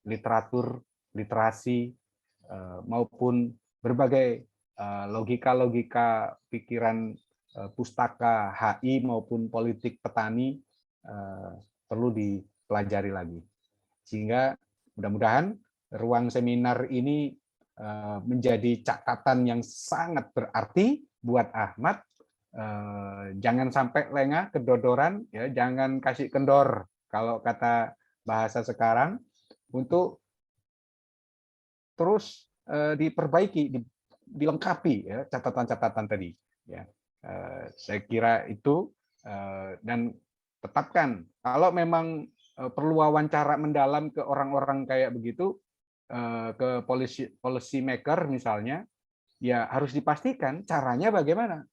literatur, literasi, maupun berbagai logika-logika pikiran pustaka HI maupun politik petani perlu dipelajari lagi. Sehingga mudah-mudahan ruang seminar ini menjadi catatan yang sangat berarti buat Ahmad. Jangan sampai lengah, kedodoran, ya, jangan kasih kendor kalau kata bahasa sekarang, untuk terus diperbaiki, dilengkapi ya catatan-catatan tadi. Ya, saya kira itu, dan tetapkan kalau memang perlu wawancara mendalam ke orang-orang kayak begitu, ke policy maker misalnya, ya harus dipastikan caranya bagaimana.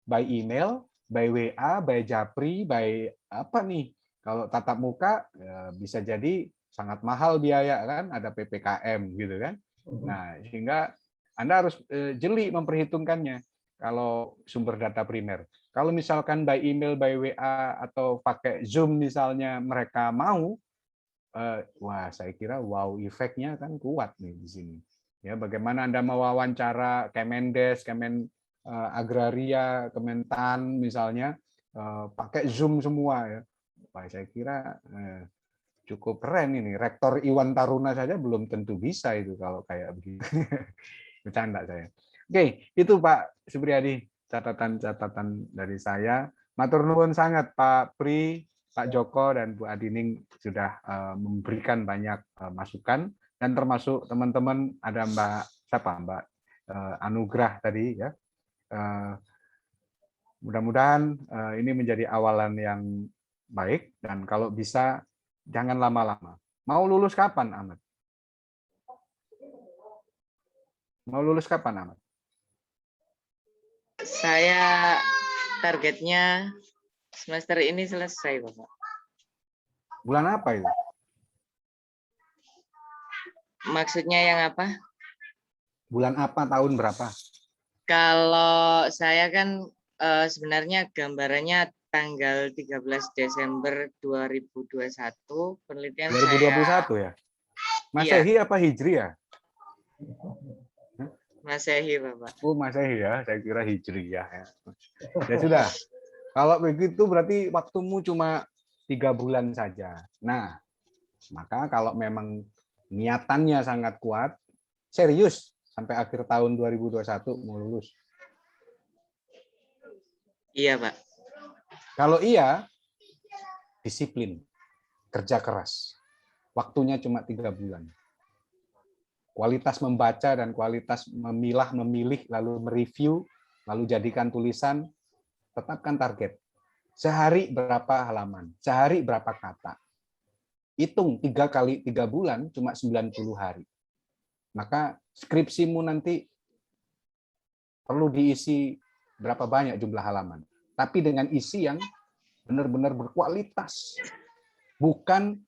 By email, by WA, by Japri, by apa nih? Kalau tatap muka ya bisa jadi sangat mahal biaya kan, ada PPKM gitu kan. Nah, sehingga Anda harus jeli memperhitungkannya kalau sumber data primer. Kalau misalkan by email, by WA atau pakai Zoom misalnya mereka mau, wah saya kira wow efeknya kan kuat nih di sini. Ya, bagaimana Anda mewawancara Kemendes, Agraria, Kementan misalnya pakai Zoom semua ya. Wah, saya kira cukup keren ini. Rektor Iwan Taruna saja belum tentu bisa itu kalau kayak begitu. Bercanda saya. Oke, itu Pak Supriyadi catatan-catatan dari saya. Matur nuwun sangat Pak Pri, Pak Joko dan Bu Adining sudah memberikan banyak masukan, dan termasuk teman-teman ada Mbak Anugrah tadi ya. Mudah-mudahan ini menjadi awalan yang baik, dan kalau bisa jangan lama-lama. Mau lulus kapan, Ahmad? Mau lulus kapan, Ahmad? Saya targetnya semester ini selesai, Bapak. Bulan apa itu? Maksudnya yang apa? Bulan apa, tahun berapa? Kalau saya kan sebenarnya gambarannya tanggal 13 Desember 2021 penelitian 2021 ya? Masehi apa Hijri ya? Masehi, Bapak. Oh, Masehi ya, saya kira Hijriyah ya. Ya sudah. Kalau begitu berarti waktumu cuma 3 bulan saja. Nah, maka kalau memang niatannya sangat kuat, serius sampai akhir tahun 2021 mau lulus. Iya, Pak. Kalau iya, disiplin, kerja keras. Waktunya cuma 3 bulan. Kualitas membaca dan kualitas memilah, memilih, lalu mereview, lalu jadikan tulisan, tetapkan target. Sehari berapa halaman, sehari berapa kata. Hitung 3 kali 3 bulan, cuma 90 hari. Maka skripsimu nanti perlu diisi berapa banyak jumlah halaman. Tapi dengan isi yang benar-benar berkualitas. Bukan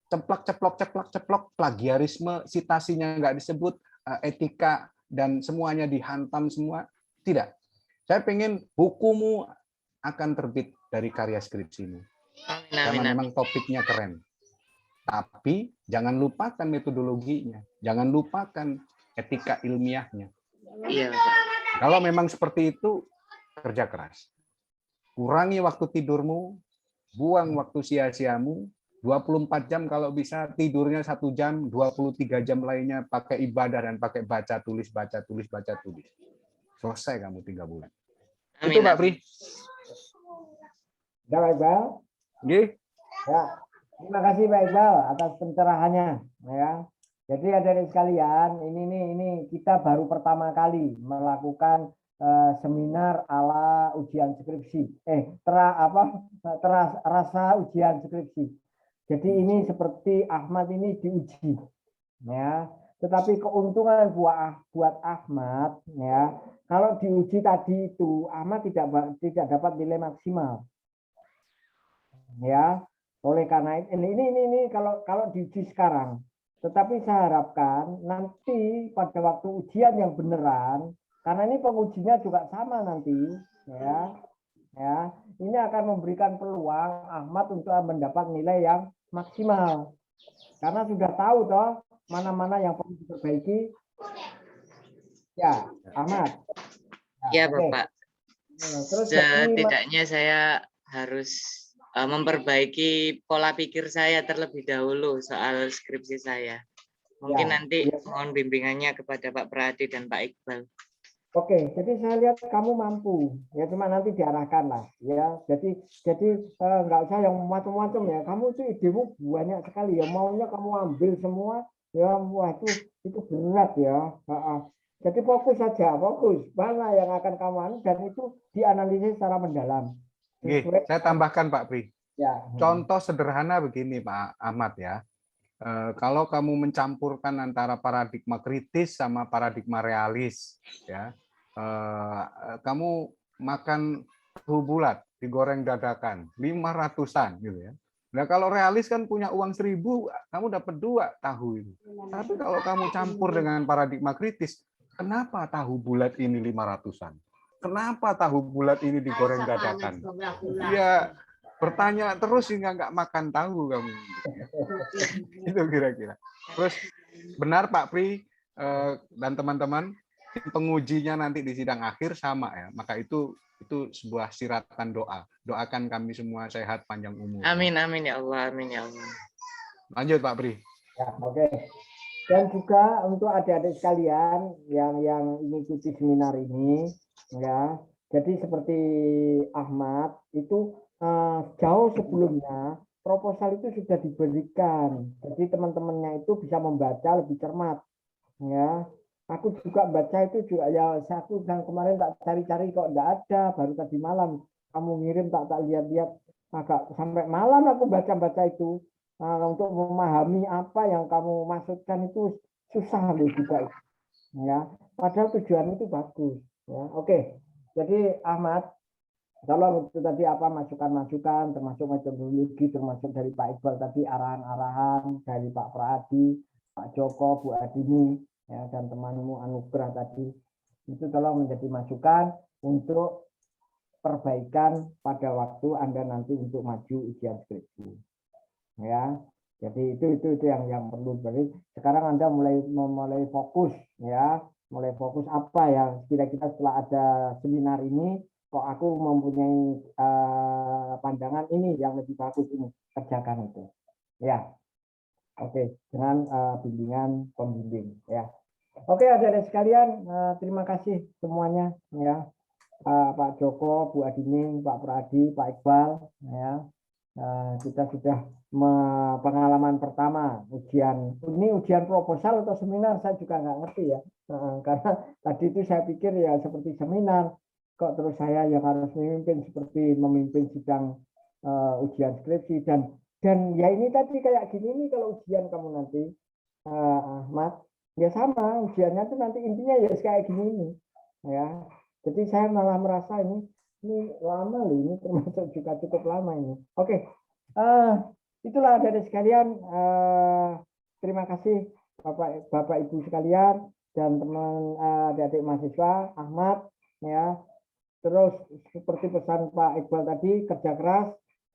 ceplok, plagiarisme, citasinya nggak disebut, etika, dan semuanya dihantam semua. Tidak. Saya pengen bukumu akan terbit dari karya skripsimu. Karena memang topiknya keren. Tapi jangan lupakan metodologinya. Jangan lupakan etika ilmiahnya. Iya. Kalau memang seperti itu, kerja keras. Kurangi waktu tidurmu, buang waktu sia-siamu, 24 jam kalau bisa, tidurnya 1 jam, 23 jam lainnya pakai ibadah dan pakai baca tulis. Selesai kamu 3 bulan. Amin. Itu Pak Pri. Ya, Pak Iqbal. Nggih. Ya, terima kasih Pak Iqbal atas pencerahannya. Ya, jadi adik-adik sekalian, ini kita baru pertama kali melakukan seminar ala ujian skripsi. Rasa ujian skripsi. Jadi ini seperti Ahmad ini diuji, ya. Tetapi keuntungan buat Ahmad, ya, kalau diuji tadi itu Ahmad tidak dapat nilai maksimal, ya. Oleh karena ini kalau diuji sekarang. Tetapi saya harapkan nanti pada waktu ujian yang beneran, karena ini pengujinya juga sama nanti, ya. Ini akan memberikan peluang Ahmad untuk mendapat nilai yang maksimal, karena sudah tahu toh mana-mana yang perlu diperbaiki. Ya, Ahmad. Ya, Bapak. Terus setidaknya saya harus memperbaiki pola pikir saya terlebih dahulu soal skripsi saya. Mungkin nanti mohon bimbingannya kepada Pak Pradi dan Pak Iqbal. Oke, jadi saya lihat kamu mampu, ya, cuma nanti diarahkan lah, ya. Jadi nggak usah yang macam-macam ya. Kamu itu idemu banyak sekali ya, maunya kamu ambil semua, ya. Wah itu berat ya. Jadi fokus saja, fokus mana yang akan kamu anu, dan itu dianalisis secara mendalam. Saya tambahkan Pak Pri. Ya. Contoh sederhana begini Pak Ahmad ya. Kalau kamu mencampurkan antara paradigma kritis sama paradigma realis, ya, kamu makan tahu bulat digoreng dadakan 500-an gitu ya. Nah kalau realis kan punya uang 1.000, kamu dapat 2 tahu itu. Tapi kalau kamu campur dengan paradigma kritis, kenapa tahu bulat ini 500-an? kenapa tahu bulat ini digoreng dadakan? Iya, bertanya terus hingga nggak makan tahu kamu. Itu kira-kira. Terus benar Pak Pri dan teman-teman, pengujinya nanti di sidang akhir sama ya. Maka itu sebuah siratan doa. Doakan kami semua sehat panjang umur. Amin amin ya Allah, amin ya Allah. Lanjut Pak Pri. Ya, oke. Dan juga untuk adik-adik sekalian yang mengikuti seminar ini, ya. Jadi seperti Ahmad itu jauh sebelumnya proposal itu sudah diberikan. Jadi teman-temannya itu bisa membaca lebih cermat, ya. Aku juga baca itu juga ya, aku yang kemarin tak cari-cari kok enggak ada, baru tadi malam kamu ngirim tak lihat-lihat, agak sampai malam aku baca-baca itu. Untuk memahami apa yang kamu maksudkan itu susah loh juga, ya. Padahal tujuan itu bagus, ya. Oke. Jadi Ahmad, tolong itu tadi apa masukan-masukan, termasuk metodologi, termasuk dari Pak Iqbal tadi arahan-arahan dari Pak Pradi, Pak Joko, Bu Adini, ya, dan temanmu Anugrah tadi, itu tolong menjadi masukan untuk perbaikan pada waktu Anda nanti untuk maju ujian skripsi, ya. Jadi itu yang perlu beri. Sekarang Anda mulai fokus, ya, mulai fokus apa yang kira-kira setelah ada seminar ini, kok aku mempunyai pandangan ini yang lebih bagus ini, kerjakan itu, ya. Oke, dengan bimbingan pembimbing, ya. Oke, adik-adik sekalian, terima kasih semuanya, ya. Pak Joko, Bu Adini, Pak Pradi, Pak Iqbal, ya. Kita sudah pengalaman pertama ujian proposal atau seminar, saya juga nggak ngerti ya. Karena tadi itu saya pikir ya seperti seminar, kok terus saya yang harus memimpin sidang ujian skripsi dan ya ini tadi kayak gini nih kalau ujian kamu nanti Ahmad, ya sama ujiannya tuh nanti intinya ya kayak gini nih, ya. Jadi saya malah merasa ini lama loh, ini termasuk juga cukup lama ini. Oke, itulah adik-adik sekalian. Terima kasih Bapak Ibu sekalian dan teman adik-adik mahasiswa Ahmad, ya. Terus seperti pesan Pak Iqbal tadi, kerja keras,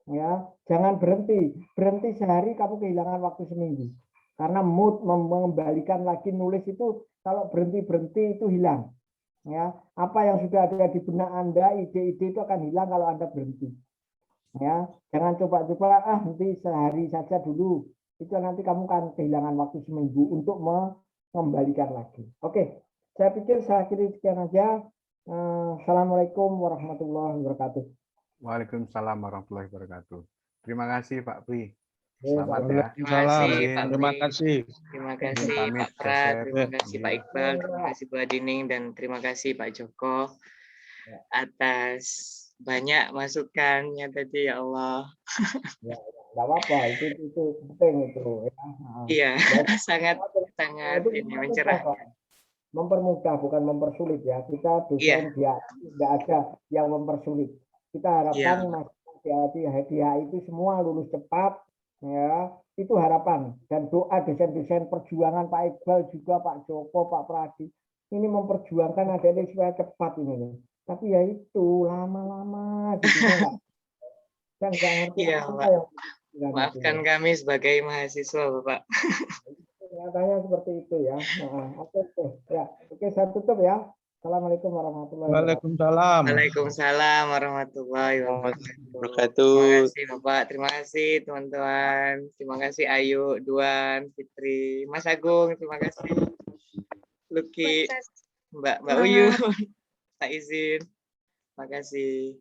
ya, jangan berhenti sehari kamu kehilangan waktu seminggu, karena mood mengembalikan lagi nulis itu kalau berhenti itu hilang, ya. Apa yang sudah ada di benak Anda, ide-ide itu akan hilang kalau Anda berhenti, ya. Jangan coba-coba nanti sehari saja dulu, itu nanti kamu akan kehilangan waktu seminggu untuk mengembalikan lagi. Oke, saya pikir saya akhiri sekian aja. Assalamualaikum warahmatullahi wabarakatuh. Waalaikumsalam warahmatullahi wabarakatuh. Terima kasih Pak Pri. Selamat ya. Terima kasih. Terima kasih Pak Prat, terima kasih Pak Iqbal, terima kasih Bu Adining, dan terima kasih Pak Joko atas banyak masukannya tadi, ya Allah. Ya, nggak apa-apa, itu penting itu. Iya, sangat ini mencerahkan. Mempermudah bukan mempersulit ya. Kita dosen dia tidak ada yang mempersulit. Kita harapkan hadiah itu semua lulus cepat, ya. Itu harapan dan doa dosen-dosen perjuangan Pak Iqbal juga Pak Joko, Pak Pradi. Ini memperjuangkan adik-adik supaya cepat ini. Tapi ya itu lama-lama gitu kan. Saya nggak ngerti apa yang maafkan kami sebagai mahasiswa, Bapak. Nyatanya seperti itu ya. Oke, saya tutup ya. Assalamualaikum warahmatullahi wabarakatuh. Waalaikumsalam warahmatullahi wabarakatuh. Terima kasih Bapak, terima kasih teman-teman, terima kasih Ayu, Duan, Fitri, Mas Agung, terima kasih Luki, Mbak Uyu, tak izin, terima kasih.